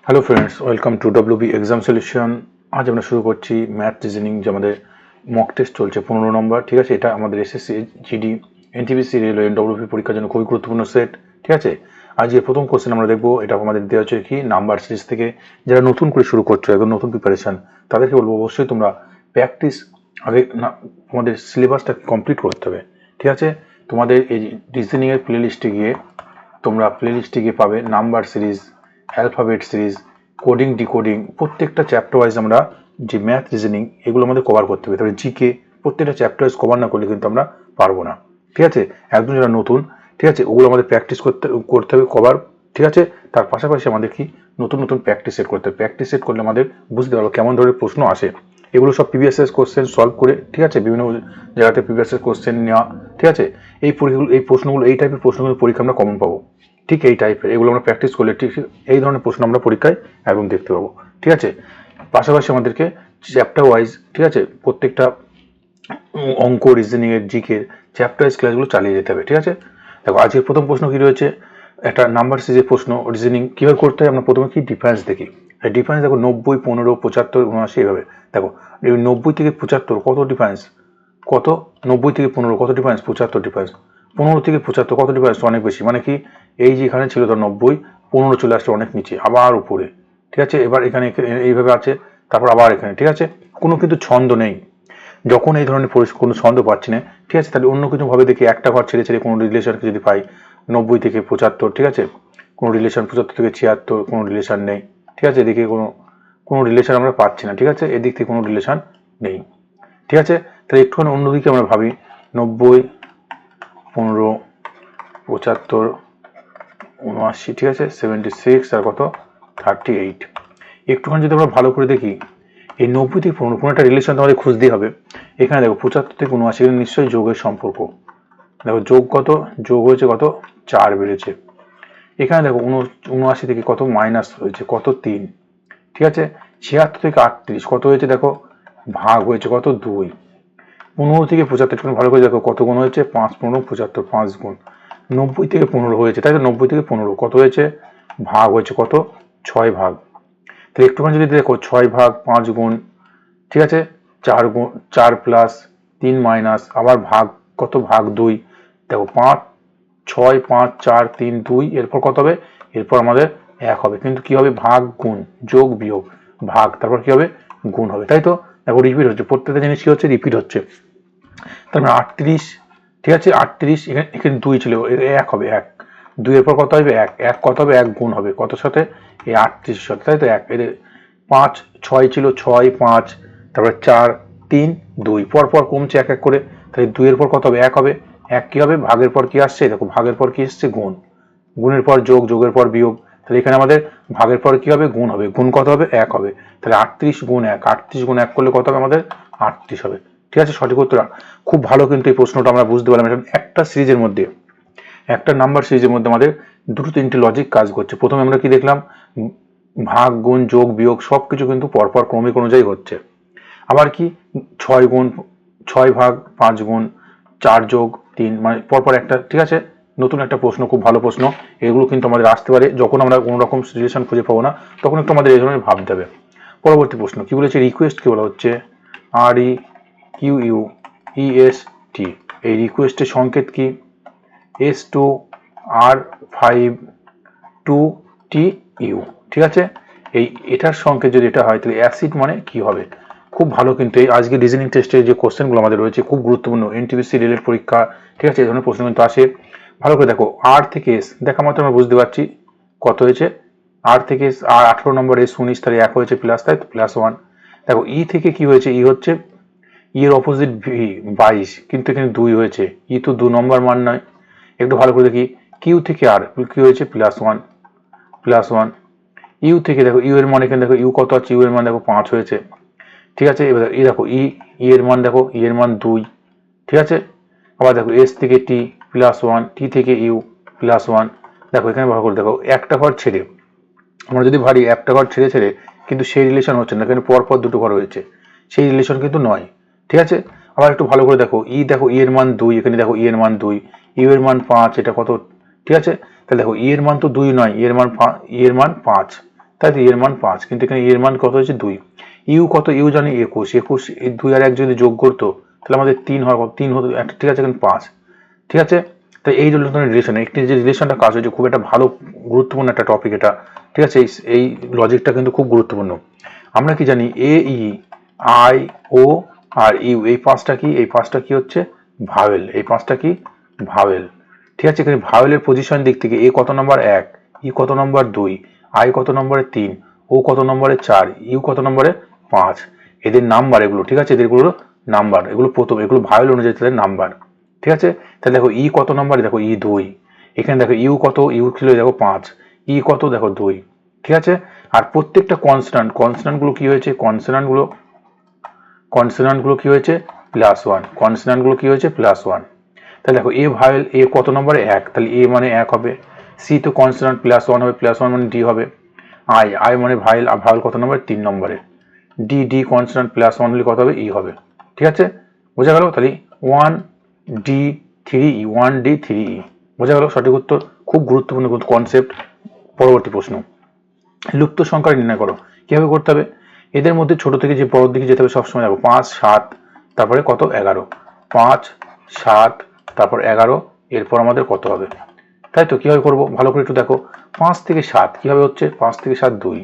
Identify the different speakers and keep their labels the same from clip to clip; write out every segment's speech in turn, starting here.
Speaker 1: Hello friends, welcome to WB exam solution. আজ আমরা শুরু করছি ম্যাথ রিজনিং, যে আমাদের মক টেস্ট চলছে 15 নম্বর। ঠিক আছে, এটা আমাদের SSC, GD, NTPC, railway, WB পরীক্ষার জন্য খুবই গুরুত্বপূর্ণ সেট। ঠিক আছে, আজকে প্রথম কোশ্চেন আমরা দেখবো। এটা আমাদের দেওয়া হচ্ছে কি নাম্বার সিরিজ থেকে। যারা নতুন করে শুরু করছো, একদম নতুন প্রিপারেশন, তাদেরকে বলবো অবশ্যই তোমরা প্র্যাকটিস আগে না, তোমাদের সিলেবাসটা কমপ্লিট করতে হবে। ঠিক আছে, তোমাদের এই রিজনিং এর প্লে লিস্টে গিয়ে পাবে number series, alphabet series, coding, decoding, প্রত্যেকটা চ্যাপ্টার ওয়াইজ আমরা যে ম্যাথ রিজনিং এগুলো আমাদের কভার করতে হবে। তবে জিকে প্রত্যেকটা চ্যাপ্টার ওয়াইজ কভার না করলে কিন্তু আমরা পারবো না। ঠিক আছে, একদম যারা নতুন, ঠিক আছে, ওগুলো আমাদের প্র্যাকটিস করতে হবে কভার। ঠিক আছে, তার পাশাপাশি আমাদের কি নতুন নতুন প্র্যাকটিস সেট করতে হবে। প্র্যাকটিস সেট করলে আমাদের বুঝতে পারবো কেমন ধরনের প্রশ্ন আসে। এগুলো সব প্রিভিয়াস ইয়ার কোশ্চেন সলভ করে, ঠিক আছে, বিভিন্ন জায়গাতে প্রিভিয়াস ইয়ার কোশ্চেন নেওয়া। ঠিক আছে, এই প্রশ্নগুলো, এই টাইপের প্রশ্নগুলো পরীক্ষা আমরা কমন পাবো। ঠিক এই টাইপের এগুলো আমরা প্র্যাকটিস করলে ঠিক এই ধরনের প্রশ্ন আমরা পরীক্ষায় একদম দেখতে পাবো। ঠিক আছে, পাশাপাশি আমাদেরকে চ্যাপ্টার ওয়াইজ, ঠিক আছে, প্রত্যেকটা অঙ্ক, রিজনিং এর, জিকের চ্যাপ্টার ওয়াইজ ক্লাসগুলো চালিয়ে যেতে হবে। ঠিক আছে, দেখো আজকের প্রথম প্রশ্ন কি রয়েছে, একটা নাম্বার সিরিজের প্রশ্ন। রিজনিং কিভাবে করতে হয় আমরা প্রথমে কি ডিফারেন্স দেখি। ডিফারেন্স দেখো 90, 15, 75, 79 এইভাবে। দেখো 90 থেকে 75 কত ডিফারেন্স, কত 90 থেকে 15 কত ডিফারেন্স, 75 ডিফারেন্স। 15 থেকে 75 কত ডিফারেন্স, অনেক বেশি। মানে কি এই যে এখানে ছিল ধর 90, 15 চলে আসছে অনেক নিচে, আবার উপরে। ঠিক আছে, এবার এখানে এইভাবে আছে, তারপর আবার এখানে। ঠিক আছে, কোনো কিন্তু ছন্দ নেই। যখন এই ধরনের কোনো ছন্দ পাচ্ছি না, ঠিক আছে, তাহলে অন্য কিছু ভাবে দেখি, একটা ঘর ছেড়ে ছেড়ে কোনো রিলেশনকে যদি পাই, 90 থেকে 75, ঠিক আছে, কোনো রিলেশন, 75 থেকে 76 কোনো রিলেশন নেই। ঠিক আছে, এদিকে কোনো রিলেশন আমরা পাচ্ছি না। ঠিক আছে, এদিক থেকে কোনো রিলেশন নেই। ঠিক আছে, তাহলে একটুখানি অন্যদিকে আমরা ভাবি, 90, 15, 75, 79, ঠিক আছে, 76 আর কত 38। একটুখানি যদি আমরা ভালো করে দেখি, এই 90 থেকে 15 কোনো একটা রিলেশন আমাদের খুঁজতেই হবে। এখানে দেখো 75 থেকে 79, এখানে নিশ্চয়ই যোগের সম্পর্ক। দেখো যোগ কত, যোগ হয়েছে কত 4 বেড়েছে। এখানে দেখো 79 থেকে কত মাইনাস হয়েছে, কত 3। ঠিক আছে, 76 থেকে 38 কত হয়েছে, দেখো ভাগ হয়েছে কত 2। 15 থেকে 75 ভালো করে দেখো কত গুণ হয়েছে, 5, 15, 75, 5 গুণ। 90 থেকে 15 হয়েছে, তাই তো, 90 থেকে 15 কত হয়েছে, ভাগ হয়েছে কত 6 ভাগ। তাহলে একটুখানি যদি দেখো 6 ভাগ 5 গুণ, ঠিক আছে, 4 গুণ, 4 প্লাস 3 মাইনাস, আবার ভাগ কত, ভাগ 2। দেখো 5, 6, 5, 4, 3, 2, এরপর কত হবে, এরপর আমাদের 1 হবে। কিন্তু কি হবে, ভাগ গুণ, যোগ বিয়োগ, ভাগ, তারপর কি হবে, গুণ হবে। তাই তো, দেখো রিপিট হচ্ছে, প্রত্যেকটা জিনিস কি হচ্ছে, রিপিট হচ্ছে। তার মানে 38, ঠিক আছে, 38, এখানে 2 ছিল, 1 হবে, 1, 2 এর পর কত হবে, 1, 1 কত হবে, 1 গুণ হবে কত সাথে, এই 38 সাথে, তাই তো, 1, এর 5, 6 ছিল, 6, 5, তারপরে 4, 3, 2, পরপর কমছে 1 1 করে। তাহলে 2 এর পর কত হবে, 1 হবে, 1 কি হবে, ভাগের পর কি আসছে, দেখো ভাগের পর কি এসছে, গুণ, গুণের পর যোগ, যোগের পর বিয়োগ। তাহলে এখানে আমাদের ভাগের পর কি হবে, গুণ হবে, গুণ কত হবে, 1 হবে। তাহলে 38 গুণ 1, 38 গুণ 1 করলে কত হবে, আমাদের 38 হবে। ঠিক আছে, সঠিক উত্তর। খুব ভালো, কিন্তু এই প্রশ্নটা আমরা বুঝতে পারলাম, একটা সিরিজের মধ্যে, একটা নাম্বার সিরিজের মধ্যে আমাদের 2-3টে লজিক কাজ করছে। প্রথমে আমরা কি দেখলাম, ভাগ, গুণ, যোগ, বিয়োগ সবকিছু কিন্তু পরপর ক্রমিক অনুযায়ী হচ্ছে। আবার কি 6 গুণ, 6 ভাগ 5 গুণ, 4 যোগ 3, মানে পরপর একটা। ঠিক আছে, নতুন একটা প্রশ্ন, খুব ভালো প্রশ্ন। এগুলো কিন্তু আমাদের আসতে পারে যখন আমরা কোনো রকম রিলেশন খুঁজে পাবো না, তখন একটু আমাদের এই ধরনের ভাবতে হবে। পরবর্তী প্রশ্ন কি বলেছে, রিকোয়েস্ট কি বলা হচ্ছে, REQUEST। এই রিকোয়েস্টের সংকেত কি, S2R52TU। ঠিক আছে, এটার সংকেত যদি এটা হয়, তাহলে অ্যাসিড মানে কি হবে। খুব ভালো, কিন্তু এই আজকে রিজনিং টেস্টের যে কোশ্চেনগুলো আমাদের রয়েছে খুব গুরুত্বপূর্ণ, এনটিপিসি রিলেটেড পরীক্ষা। ঠিক আছে, এই ধরনের প্রশ্ন কিন্তু আসে। ভালো করে দেখো, আর থেকে এস দেখা মাত্র আমরা বুঝতে পারছি কত হয়েছে, আর থেকে এস, আর 18 নম্বর, এস 19, তাহলে 1 হয়েছে প্লাস, তাই তো, +1। দেখো ই থেকে কি হয়েছে, ই হচ্ছে, ই এর অপোজিট ভি 22, কিন্তু এখানে 2 হয়েছে, ই তো 2 নম্বর মান নয়। একটু ভালো করে দেখি, কিউ থেকে আর কি হয়েছে, +1, +1। ইউ থেকে দেখো, ইউ এর মান এখানে দেখো, ইউ কত আছে, ইউ এর মান দেখো 5 হয়েছে। ঠিক আছে, এবার ই দেখো, ই এর মান দেখো, ই এর মান 2। ঠিক আছে, আবার দেখো এস থেকে টি +1, টি থেকে ইউ +1। দেখো এখানে ভালো করে দেখো, একটা ঘর ছেড়ে আমরা যদি ভারি, একটা ঘর ছেড়ে ছেড়ে, কিন্তু সেই রিলেশন হচ্ছে না, এখানে পরপর দুটো ঘর হয়েছে, সেই রিলেশন কিন্তু নয়। ঠিক আছে, আবার একটু ভালো করে দেখো, দেখো ই এর মান 2, এখানে দেখো ই এর মান 2, ইউ এর মান 5, এটা কত। ঠিক আছে, তাহলে দেখো ই এর মান তো 2 নয়, ই এর মান 5, তাই তো এর মান 5, কিন্তু এখানে এর মান কত হয়েছে 2। ইউ কত? ইউ জানি 21, 21 এই 2 আর 1 যদি যোগ করতো তাহলে আমাদের 3 হওয়ার কথা, 3 হতো একটা, ঠিক আছে, এখানে 5, ঠিক আছে। তো এই হলো ধরনের রিলেশন, একটি যে রিলেশনটা কাজ হয়েছে খুব একটা ভালো গুরুত্বপূর্ণ একটা টপিক এটা, ঠিক আছে। এই লজিকটা কিন্তু খুব গুরুত্বপূর্ণ। আমরা কি জানি এ E I O are you এই পাঁচটা কি? এই পাঁচটা কি হচ্ছে? ভাওয়েল। এই পাঁচটা কি? ভাওয়েল, ঠিক আছে। এখানে ভাওয়েলের পজিশন দিক থেকে এ কত নম্বর 1, ই কত নম্বর 2, আই কত নম্বরে 3, ও কত নম্বরে 4, ইউ কত নম্বরে 5। এদের নাম্বার এগুলো, ঠিক আছে, এদেরগুলো নাম্বার, এগুলো প্রথম, এগুলো ভাওয়েল অনুযায়ী তাদের নাম্বার, ঠিক আছে। তাহলে দেখো ই কত নম্বর? দেখো ই 2। এখানে দেখো ইউ কত? ইউ ছিল দেখো 5, ই কত? দেখো 2, ঠিক আছে। আর প্রত্যেকটা কনস্ট্যান্ট, কনস্ট্যান্ট গুলো কি হয়েছে? কনস্ট্যান্ট গুলো কি হয়েছে? +1। কনস্ট্যান্ট গুলো কি হয়েছে? +1। তাহলে দেখো এ ভাওয়েল, এ কত নম্বরে 1, তাহলে এ মানে 1 হবে। সি তো কনস্ট্যান্ট +1 হবে, +1 মানে ডি হবে। আই মানে ভাওয়েল, ভাওয়েল কত নম্বরে? 3 নম্বরে। ডি কনস্ট্যান্ট +1 হলে কত হবে? ই হবে, ঠিক আছে। বোঝা গেল? তাহলে 1 ডি 3 ই, 1 ডি 3 ই। বোঝা গেল? সঠিক উত্তর। খুব গুরুত্বপূর্ণ কনসেপ্ট। পরবর্তী প্রশ্ন, লুপ্ত সংখ্যা নির্ণয় করো। কিভাবে করতে হবে? এদের মধ্যে ছোট থেকে যে বড় দিকে যেতে হবে সবসময় যাবো। 5 7 তারপরে কত? 11। 5 7 তারপর 11, এরপর আমাদের কত হবে? তাই তো। কিভাবে করবো ভালো করে একটু দেখো। 5 থেকে 7 কিভাবে হচ্ছে? 5 থেকে 7 2,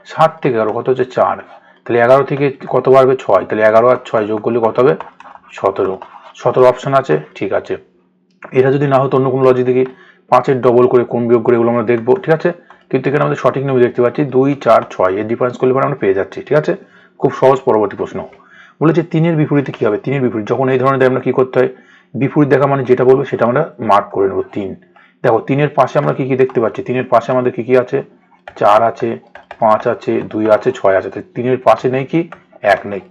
Speaker 1: 7 থেকে 11 কত হচ্ছে? 4। তাহলে 11 থেকে কত বাড়বে? 6। তাহলে 11 আর 6 যোগ করলে কত হবে? 17। 17 অপশন আছে, ঠিক আছে। এটা যদি না হতো অন্য কোনো লজিক দেখি, 5-এর ডবল করে কোন বিয়োগ করে এগুলো আমরা দেখবো, ঠিক আছে। কিন্তু এখানে আমাদের সঠিক নিয়ম দেখতে পাচ্ছি 2 4 6 এর ডিফারেন্স করলে পরে আমরা পেয়ে যাচ্ছি, ঠিক আছে। খুব সহজ। পরবর্তী প্রশ্ন বলেছে 3-এর বিপরীতে কি হবে? 3-এর বিপরীত যখন এই ধরনের আমরা কি করতে হয়? বিপরীত দেখা মানে যেটা বলবো সেটা আমরা মার্ক করে নেবো। 3 দেখো 3-এর পাশে আমরা কি কি দেখতে পাচ্ছি? 3-এর পাশে আমাদের কি কি আছে? 4 আছে, 5 আছে, 2 আছে, 6 আছে। 3-এর পাশে নেই কি? 1 নেই।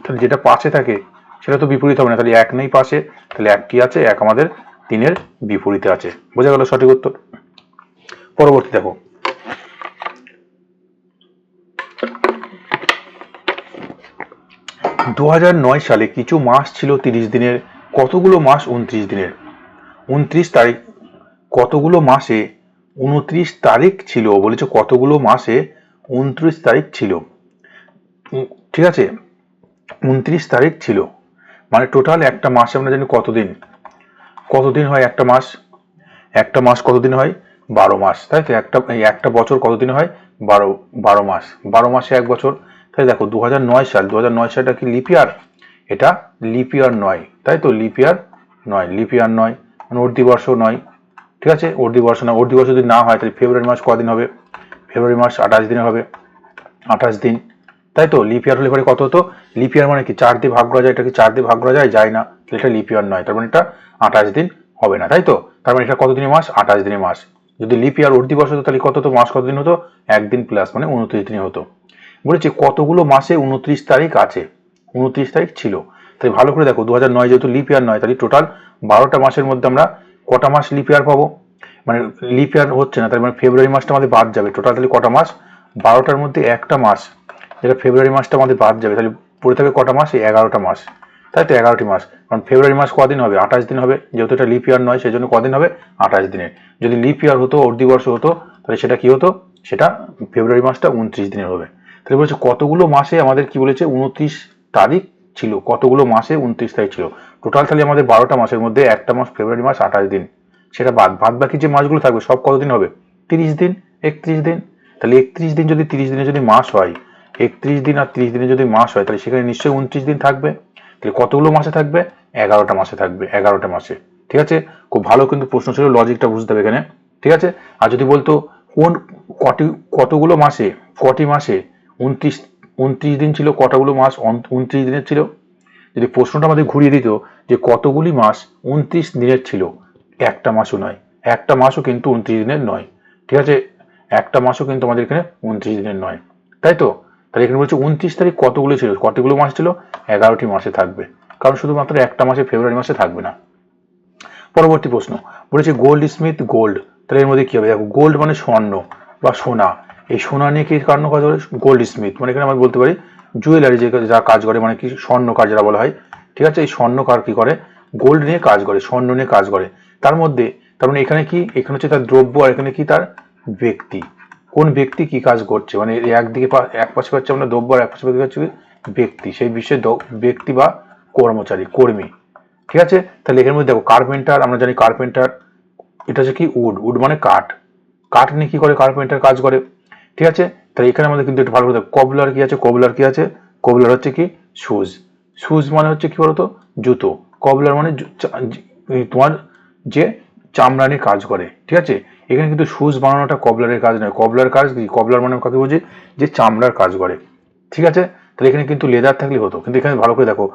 Speaker 1: তাহলে যেটা পাশে থাকে সেটা তো বিপরীত হবে না, তাহলে 1 নেই পাশে, তাহলে 1 কি আছে? 1 আমাদের 3-এর বিপরীতে আছে। বোঝা গেল? সঠিক উত্তর। পরবর্তী দেখো, 2009 সালে কিছু মাস ছিল 30 দিনের, কতগুলো মাস 29 দিনের? 29 তারিখ, কতগুলো মাসে 29 তারিখ ছিল? বলেছে কতগুলো মাসে 29 তারিখ ছিল, ঠিক আছে। 29 তারিখ ছিল মানে টোটাল একটা মাসে আমরা জানি কতদিন, কতদিন হয় একটা মাস? একটা মাস কতদিন হয়? 12 মাস, তাই তো। একটা বছর কতদিন হয়? 12 মাস। 12 মাসে এক বছর। তাই দেখো 2009 সাল, 2009 সালটা কি লিপ ইয়ার? এটা লিপ ইয়ার নয়, তাই তো। লিপ ইয়ার নয়, লিপ ইয়ার নয় মানে অর্ধি বর্ষ নয়, ঠিক আছে। অর্ধি বর্ষ নয়। অর্ধি বর্ষ যদি না হয় তাহলে ফেব্রুয়ারি মাস কদিন হবে? ফেব্রুয়ারি মাস 28 দিনে হবে, 28 দিন, তাই তো। লিপ ইয়ার হলে পরে কত হতো? লিপ ইয়ার মানে কি 4 দিয়ে ভাগ করা যায়, এটা কি 4 দিয়ে ভাগ করা যায়? যায় না, তাহলে এটা লিপ ইয়ার নয়, তার মানে এটা 28 দিন হবে না, তাই তো। তার মানে এটা কত দিনের মাস? 28 দিনের মাস। যদি লিপ ইয়ার অর্ধি বর্ষ হতো তাহলে কত হতো? মাস কতদিন হতো? একদিন প্লাস মানে 29 দিন হতো। বলেছে কতগুলো মাসে 29 তারিখ আছে? 29 তারিখ ছিল। তাই ভালো করে দেখো, 2009 যেহেতু লিপ ইয়ার নয়, তাহলে টোটাল 12টা মাসের মধ্যে আমরা কটা মাস লিপ ইয়ার পাবো? মানে লিপ ইয়ার হচ্ছে না, তার মানে ফেব্রুয়ারি মাসটা আমাদের বাদ যাবে। টোটাল তাহলে কটা মাস? 12টার মধ্যে একটা মাস, যেটা ফেব্রুয়ারি মাসটা আমাদের বাদ যাবে, তাহলে পড়ে থাকবে কটা মাস? 11টা মাস, তাই তো। 11টি মাস। কারণ ফেব্রুয়ারি মাস কদিন হবে? 28 দিন হবে, যেহেতু এটা লিপ ইয়ার নয় সেই জন্য কদিন হবে? 28 দিনের। যদি লিপ ইয়ার হতো, অর্ধিবর্ষ হতো, তাহলে সেটা কি হতো? সেটা ফেব্রুয়ারি মাসটা 29 দিনের হবে। তাহলে বলেছে কতগুলো মাসে আমাদের কি বলেছে? 29 তারিখ ছিল। কতগুলো মাসে 29 তারিখ ছিল? টোটাল তাহলে আমাদের 12টা মাসের মধ্যে একটা মাস ফেব্রুয়ারি মাস 28 দিন, সেটা বাদ বাকি যে মাসগুলো থাকবে সব কতদিন হবে? 30 দিন, 31 দিন। তাহলে 31 দিন যদি 30 দিনে যদি মাস হয়, 31 দিন আর 30 দিনে যদি মাস হয়, তাহলে সেখানে নিশ্চয়ই 29 দিন থাকবে। তাহলে কতগুলো মাসে থাকবে? 11টা মাসে থাকবে, 11টা মাসে, ঠিক আছে। খুব ভালো কিন্তু প্রশ্ন ছিল, লজিকটা বুঝতে হবে এখানে, ঠিক আছে। আর যদি বলতো কোন কতগুলো মাসে, কটি মাসে 29 দিন ছিল, কতগুলো মাস 29 দিনের ছিল, যদি প্রশ্নটা আমাদের ঘুরিয়ে দিত যে কতগুলি মাস 29 দিনের ছিল, একটা মাসও নয়, একটা মাসও কিন্তু 29 দিনের নয়, ঠিক আছে। একটা মাসও কিন্তু আমাদের এখানে 29 দিনের নয়, তাই তো। তাহলে এখানে বলছে 29 তারিখ কতগুলো ছিল, কতগুলো মাস ছিল? 11টি মাসে থাকবে, কারণ শুধুমাত্র একটা মাসে ফেব্রুয়ারি মাসে থাকবে না। পরবর্তী প্রশ্ন বলেছে গোল্ড স্মিথ গোল্ড, তাহলে এর মধ্যে কি হবে? দেখো গোল্ড মানে স্বর্ণ বা সোনা, এই সোনা নিয়ে কি কাজ করে? গোল্ড স্মিথ মানে এখানে আমরা বলতে পারি জুয়েলারি যে যা কাজ করে, মানে কি স্বর্ণকার যারা বলা হয়, ঠিক আছে। এই স্বর্ণকার কি করে? গোল্ড নিয়ে কাজ করে, স্বর্ণ নিয়ে কাজ করে। তার মধ্যে তার মানে এখানে কি? এখানে হচ্ছে তার দ্রব্য আর এখানে কি? তার ব্যক্তি, কোন ব্যক্তি কি কাজ করছে, মানে একদিকে এক পাশে পাচ্ছে আমরা দ্রব্য আর এক পাশে পাচ্ছে ব্যক্তি, সেই বিষয়ে ব্যক্তি বা কর্মচারী কর্মী। ঠিক আছে, তাহলে এখানে মধ্যে দেখো কার্পেন্টার, আমরা জানি কার্পেন্টার এটা হচ্ছে কি উড মানে কাঠ, কাঠ নিয়ে কি করে কার্পেন্টার কাজ করে। ঠিক আছে, তাহলে এখানে আমাদের কিন্তু একটু ভালো করে কবলার কি আছে, কবলার কি আছে, কবলার হচ্ছে কি শুজ, শুজ মানে হচ্ছে কি বলতো জুতো, কবলার মানে তোমার যে চামড়া নিয়ে কাজ করে। ঠিক আছে, এখানে কিন্তু শুজ বানানোটা কবলারের কাজ নয়, কবলার কাজ কি, কবলার মানে কাকে বোঝে, যে চামড়ার কাজ করে। ঠিক আছে, তাহলে এখানে কিন্তু লেদার থাকলে হতো, কিন্তু এখানে ভালো করে দেখো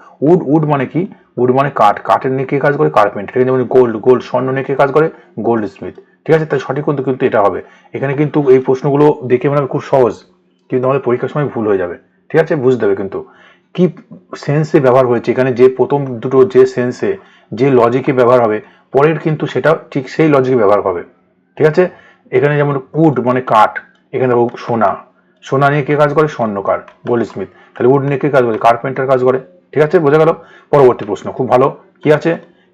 Speaker 1: উড মানে কি, উড মানে কাঠ, কাঠের নিয়ে কে কাজ করে কার্পেন্টার, এখানে যেমন গোল্ড স্বর্ণ নিয়ে কে কাজ করে গোল্ড স্মিথ। ঠিক আছে, তাই সঠিক কিন্তু এটা হবে। এখানে কিন্তু এই প্রশ্নগুলো দেখে মনে হবে খুব সহজ, কিন্তু আমাদের পরীক্ষার সময় ভুল হয়ে যাবে। ঠিক আছে, বুঝতে হবে কিন্তু কি সেন্সে ব্যবহার হয়েছে, এখানে যে প্রথম দুটো যে সেন্সে যে লজিকে ব্যবহার হবে, পরের কিন্তু সেটা ঠিক সেই লজিকে ব্যবহার হবে। ঠিক আছে, এখানে যেমন উড মানে কাঠ, এখানে দেখো সোনা, সোনা নিয়ে কে কাজ করে স্বর্ণকার গোল্ড স্মিথ, তাহলে উড নিয়ে কে কাজ করে কার্পেন্টার কাজ করে। ঠিক আছে, বোঝা গেল। পরবর্তী প্রশ্ন খুব ভালো কি আছে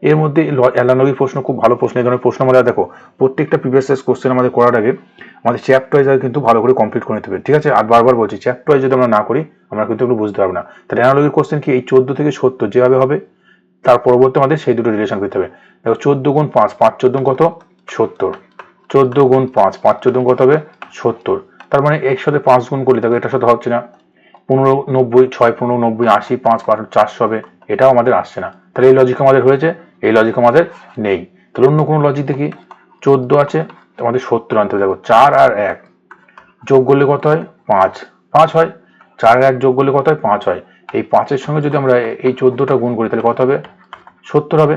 Speaker 1: এর মধ্যে, এলানবী প্রশ্ন, খুব ভালো প্রশ্ন। এই ধরনের প্রশ্ন আমরা দেখো প্রত্যেকটা প্রিভিয়াস কোশ্চেন আমাদের করার আগে আমাদের চ্যাপ্টার ওয়াইজ কিন্তু ভালো করে কমপ্লিট করে নিতে হবে। ঠিক আছে, আর বারবার বলছি চ্যাপ্টার ওয়াইজ যদি আমরা না করি আমরা কিন্তু একটু বুঝতে পারবো না। তাহলে এলানবীর কোশ্চেন কি, এই 14 থেকে 70 যেভাবে হবে তার পরবর্তী আমাদের সেই দুটো রিলেশন করতে হবে। দেখো 14 গুণ 5, 5 14 কত 70, 14 গুণ 5, 5 14 কত হবে 70, তার মানে এর সাথে 5 গুণ করলে দেখো এটার সাথে হচ্ছে না, 15 90, 6 15 90, 80, 5 5 400 হবে, এটাও আমাদের আসছে না। তাহলে এই লজিক আমাদের হয়েছে, এই লজিক আমাদের নেই। তাহলে অন্য কোনো লজিক দেখি, 14 আছে আমাদের 70 আনতে হবে। দেখো 4 আর 1 যোগ করলে কত হয় 5, 5 হয়, 4 আর 1 যোগ করলে কত হয় 5 হয়, এই 5-এর সঙ্গে যদি আমরা এই 14টা গুণ করি তাহলে কত হবে 70 হবে।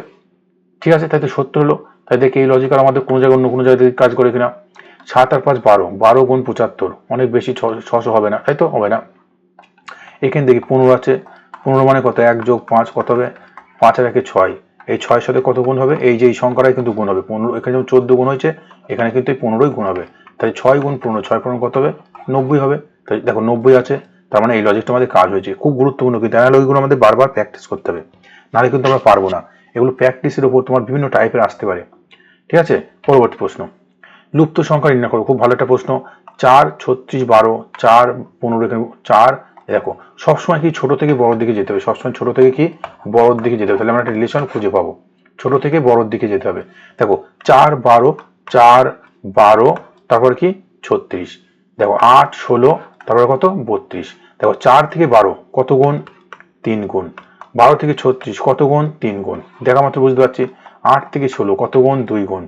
Speaker 1: ঠিক আছে, তাই তো 70 হলো। তাই দেখি এই লজিক আর আমাদের কোনো জায়গায় অন্য কোনো জায়গায় কাজ করে কিনা। 7 আর 5 12, 12 গুণ 75, অনেক বেশি 600 হবে না, তাই তো হবে না। এখানে দেখি 15 আছে, 15 মানে কত 1 যোগ 5 কত হবে 5 আর 1 6, এই 6-এর সাথে কত গুণ হবে, এই যে এই সংখ্যাটাই কিন্তু গুণ হবে 15, এখানে যেমন 14 গুণ হয়েছে এখানে কিন্তু এই 15ই গুণ হবে, তাই 6 গুণ 15, 6 15 কত হবে 90 হবে। তাই দেখো 90 আছে, তার মানে এই লজিকটা আমাদের কাজ হয়েছে। খুব গুরুত্বপূর্ণ, কিন্তু অ্যানালজিগুলো আমাদের বারবার প্র্যাকটিস করতে হবে, নাহলে কিন্তু আমরা পারবো না। এগুলো প্র্যাকটিসের উপর তোমার বিভিন্ন টাইপের আসতে পারে। ঠিক আছে, পরবর্তী প্রশ্ন, লুপ্ত সংখ্যা নির্ণয় করো, খুব ভালো একটা প্রশ্ন। 4 36 12, 4 15, এখানে 4, দেখো সবসময় কি ছোট থেকে বড়র দিকে যেতে হবে, সবসময় ছোট থেকে কি বড়র দিকে যেতে হবে, তাহলে আমরা একটা রিলেশন খুঁজে পাবো, ছোট থেকে বড়র দিকে যেতে হবে। দেখো 4 12, 4 12, তারপর কি 36, দেখো 8 16, তারপরে কত 32, দেখো 4 থেকে 12 কত গুণ 3 গুণ, 12 থেকে 36 কত গুণ 3 গুণ, দেখা মাত্র বুঝতে পারছি। 8 থেকে 16 কত গুণ 2 গুণ,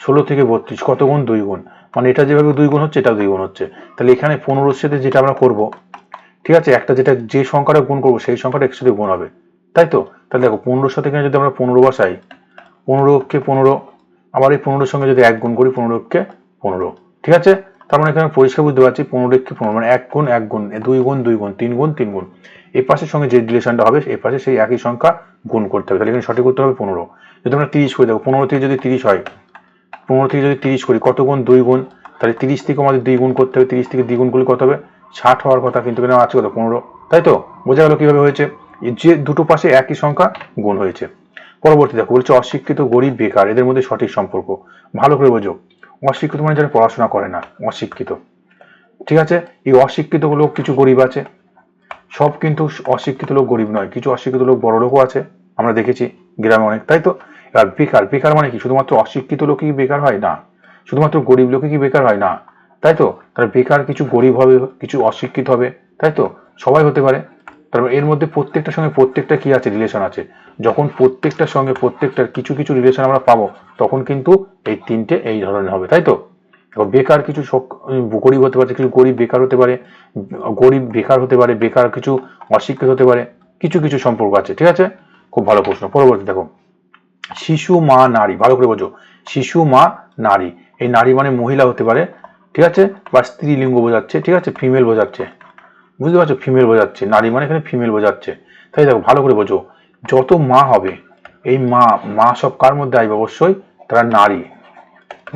Speaker 1: 16 থেকে 32 কত গুণ 2 গুণ, মানে এটা যেভাবে 2 গুণ হচ্ছে এটা 2 গুণ হচ্ছে। তাহলে এখানে 15-এর সাথে যেটা আমরা করব, ঠিক আছে, একটা যেটা যে সংখ্যাটা গুণ করবো সেই সংখ্যাটা এর সাথে গুণ হবে, তাই তো। তাহলে দেখো 15-এর সাথে এখানে যদি আমরা 15 বসাই, 15কে 15, আবার এই 15-এর সঙ্গে যদি 1 গুণ করি 15কে 15, ঠিক আছে, তার মানে এখানে পরিষ্কার বুঝতে পারছি 15কে 15 মানে 1 গুণ 1 গুণ, 2 গুণ 2 গুণ, 3 গুণ 3 গুণ, এই পাশের সঙ্গে যে রিলেশনটা হবে এই পাশে সেই একই সংখ্যা গুণ করতে হবে। তাহলে এখানে সঠিক উত্তর হবে 15। যদি আমরা 30 করে দেখো, 15 থেকে যদি 30 হয়, 15 থেকে যদি 30 করি কত গুণ 2 গুণ, তাহলে 30 থেকে আমাদের 2 গুণ করতে হবে, 30 থেকে 2 গুণ করলে কত হবে 60 হওয়ার কথা, কিন্তু এখানে আছে কত 15, তাই তো। বোঝা গেল কিভাবে হয়েছে, যে দুটো পাশে একই সংখ্যা গুণ হয়েছে। পরবর্তী দেখো বলছে অশিক্ষিত গরিব বেকার এদের মধ্যে সঠিক সম্পর্ক, ভালো করে বোঝো। অশিক্ষিত মানে যারা পড়াশোনা করে না, অশিক্ষিত। ঠিক আছে, এই অশিক্ষিত লোক কিছু গরিব আছে, সব কিন্তু অশিক্ষিত লোক গরিব নয়, কিছু অশিক্ষিত লোক বড় লোকও আছে, আমরা দেখেছি গ্রামে অনেক, তাই তো। এবার বেকার, বেকার মানে কি শুধুমাত্র অশিক্ষিত লোকই বেকার হয় না, শুধুমাত্র গরিব লোকে কি বেকার হয় না, তাই তো। তাহলে বেকার কিছু গরিব হবে, কিছু অশিক্ষিত হবে, তাই তো, সবাই হতে পারে। তারপর এর মধ্যে প্রত্যেকটার সঙ্গে প্রত্যেকটা কি আছে রিলেশন আছে, যখন প্রত্যেকটার সঙ্গে প্রত্যেকটার কিছু কিছু রিলেশন আমরা পাবো তখন কিন্তু এই তিনটে এই ধরনের হবে, তাই তো। বেকার কিছু গরিব হতে পারে, কিছু গরিব বেকার হতে পারে, গরিব বেকার হতে পারে, বেকার কিছু অশিক্ষিত হতে পারে, কিছু কিছু সম্পর্ক আছে। ঠিক আছে, খুব ভালো প্রশ্ন। পরবর্তী দেখো, শিশু মা নারী, ভালো করে বোঝো, শিশু মা নারী, এই নারী মানে মহিলা হতে পারে, ঠিক আছে, বা স্ত্রীলিঙ্গ বোঝাচ্ছে, ঠিক আছে, ফিমেল বোঝাচ্ছে, বুঝতে পারছো, ফিমেল বোঝাচ্ছে, নারী মানে এখানে ফিমেল বোঝাচ্ছে। তাই দেখো ভালো করে বোঝো, যত মা হবে এই মা মা সব কার মধ্যে আসবে, অবশ্যই তারা নারী,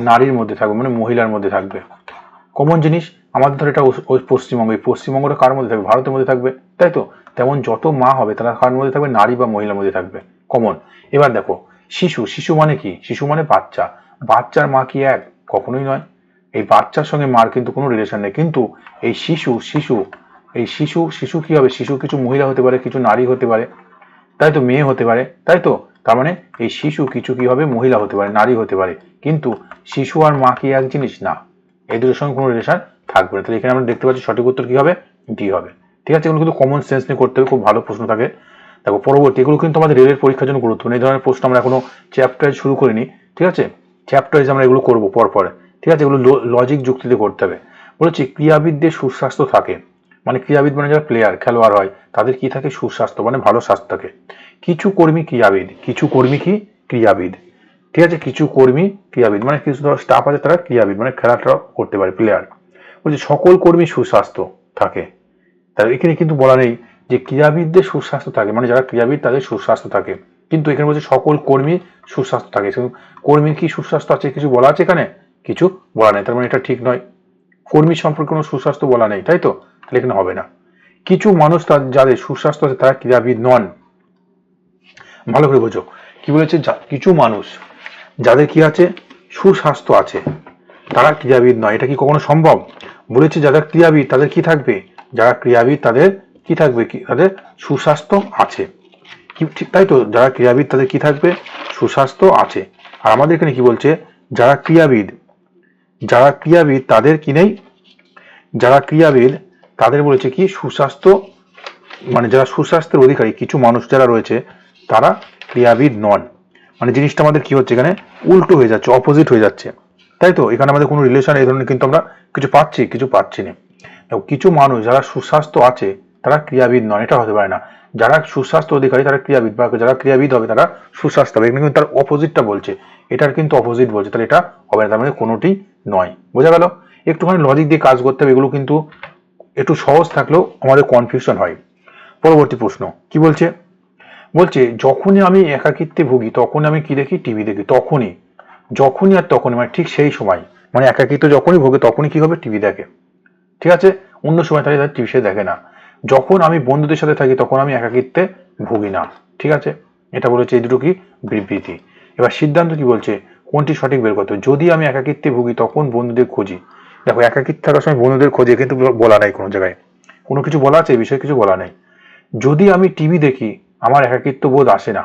Speaker 1: নারীর মধ্যে থাকবে, মানে মহিলার মধ্যে থাকবে। কমন জিনিস, আমাদের ধর এটা পশ্চিমবঙ্গ, এই পশ্চিমবঙ্গটা কার মধ্যে থাকবে, ভারতের মধ্যে থাকবে, তাই তো। তেমন যত মা হবে তারা কার মধ্যে থাকবে, নারী বা মহিলার মধ্যে থাকবে, কমন। এবার দেখো শিশু, শিশু মানে কি, শিশু মানে বাচ্চা, বাচ্চার মা কি এক, কখনোই নয়, এই বাচ্চার সঙ্গে মার কিন্তু কোনো রিলেশন নেই। কিন্তু এই শিশু কি হবে? শিশু কিছু মহিলা হতে পারে, কিছু নারী হতে পারে, তাই তো, মেয়ে হতে পারে, তাই তো। তার মানে এই শিশু কিছু কি হবে? মহিলা হতে পারে, নারী হতে পারে। কিন্তু শিশু আর মা কি এক জিনিস না, এই দুটোর সঙ্গে কোনো রিলেশন থাকবে না। তাহলে এখানে আমরা দেখতে পাচ্ছি সঠিক উত্তর কি হবে? ডি হবে। ঠিক আছে, এগুলো কিন্তু কমন সেন্স নিয়ে করতে হবে, খুব ভালো প্রশ্ন থাকে। দেখো পরবর্তী, এগুলো কিন্তু আমাদের রেলের পরীক্ষার জন্য গুরুত্বপূর্ণ। এই ধরনের প্রশ্ন আমরা এখনো চ্যাপ্টার শুরু করিনি, ঠিক আছে, চ্যাপ্টার আমরা এগুলো করবো পর, ঠিক আছে। এগুলো লজিক যুক্তিতে করতে হবে। বলেছি ক্রীড়াবিদদের সুস্বাস্থ্য থাকে, মানে ক্রীড়াবিদ মানে যারা প্লেয়ার, খেলোয়াড় হয়, তাদের কি থাকে? সুস্বাস্থ্য, মানে ভালো স্বাস্থ্য থাকে। কিছু কর্মী ক্রীড়াবিদ, ঠিক আছে, কিছু কর্মী ক্রীড়াবিদ মানে কিছু ধরো স্টাফ আছে, তারা ক্রীড়াবিদ মানে খেলাটা করতে পারে, প্লেয়ার। বলছে সকল কর্মী সুস্বাস্থ্য থাকে, তাহলে এখানে কিন্তু বলা নেই যে ক্রীড়াবিদদের সুস্বাস্থ্য থাকে, মানে যারা ক্রীড়াবিদ তাদের সুস্বাস্থ্য থাকে। কিন্তু এখানে বলছে সকল কর্মী সুস্বাস্থ্য থাকে। কর্মীর কি সুস্বাস্থ্য আছে কিছু বলা আছে? এখানে কিছু বলা নেই, তার মানে এটা ঠিক নয়। কর্মী সম্পর্কে কোনো সুস্বাস্থ্য বলা নেই, তাই তো, তাহলে এখানে হবে না। কিছু মানুষ যাদের সুস্বাস্থ্য আছে তারা ক্রীড়াবিদ নন। ভালো করে বোঝো কি বলেছে, কিছু মানুষ যাদের কি আছে? সুস্বাস্থ্য আছে, তারা ক্রীড়াবিদ নয়। এটা কি কখনো সম্ভব? বলেছে যারা ক্রীড়াবিদ তাদের কি থাকবে? যারা ক্রীড়াবিদ তাদের কি থাকবে? তাদের সুস্বাস্থ্য আছে, ঠিক তাই তো। যারা ক্রীড়াবিদ তাদের কি থাকবে? সুস্বাস্থ্য আছে। আর আমাদের এখানে কি বলছে? যারা ক্রীড়াবিদ তাদের কি নেই? যারা ক্রীড়াবিদ তাদের বলেছে কি? সুস্বাস্থ্য, মানে যারা সুস্বাস্থ্যের অধিকারী কিছু মানুষ যারা রয়েছে তারা ক্রীড়াবিদ নন। মানে জিনিসটা আমাদের কি হচ্ছে? এখানে উল্টো হয়ে যাচ্ছে, অপোজিট হয়ে যাচ্ছে, তাই তো। এখানে আমাদের কোনো রিলেশন এই ধরনের কিন্তু আমরা কিছু পাচ্ছি না। কিছু মানুষ যারা সুস্বাস্থ্য আছে তারা ক্রীড়াবিদ নয়, এটা হতে পারে না। যারা সুস্বাস্থ্য অধিকারী তারা ক্রীড়াবিদ, বা যারা ক্রীড়াবিদ হবে তারা সুস্বাস্থ্য হবে, এখানে কিন্তু তার অপোজিটটা বলছে, এটার কিন্তু অপোজিট বলছে, তাহলে এটা হবে না, তার মানে কোনোটি নয়। বোঝা গেল? একটুখানি লজিক দিয়ে কাজ করতে হবে, এগুলো কিন্তু একটু সহজ থাকলেও আমাদের কনফিউশন হয়। পরবর্তী প্রশ্ন কি বলছে? বলছে যখনই আমি একাকিত্বে ভুগি তখন আমি কি দেখি? টিভি দেখি। যখনই আর তখনই, মানে ঠিক সেই সময়, মানে একাকিত্ব যখনই ভোগে তখনই কি হবে? টিভি দেখে, ঠিক আছে। অন্য সময় তাহলে টিভি সে দেখে না। যখন আমি বন্ধুদের সাথে থাকি তখন আমি একাকিত্বে ভুগি না, ঠিক আছে। এটা বলেছে এই দুটো কি? বিবৃতি। এবার সিদ্ধান্ত কি বলছে? কোনটি সঠিক বের করতে হবে? যদি আমি একাকিত্বে ভুগি তখন বন্ধুদের খুঁজি। দেখো একাকিত্ব থাকার সময় বন্ধুদের খোঁজে কিন্তু বলা নাই, কোনো জায়গায় কোনো কিছু বলা আছে এই বিষয়ে? কিছু বলা নেই। যদি আমি টিভি দেখি আমার একাকিত্ব বোধ আসে না,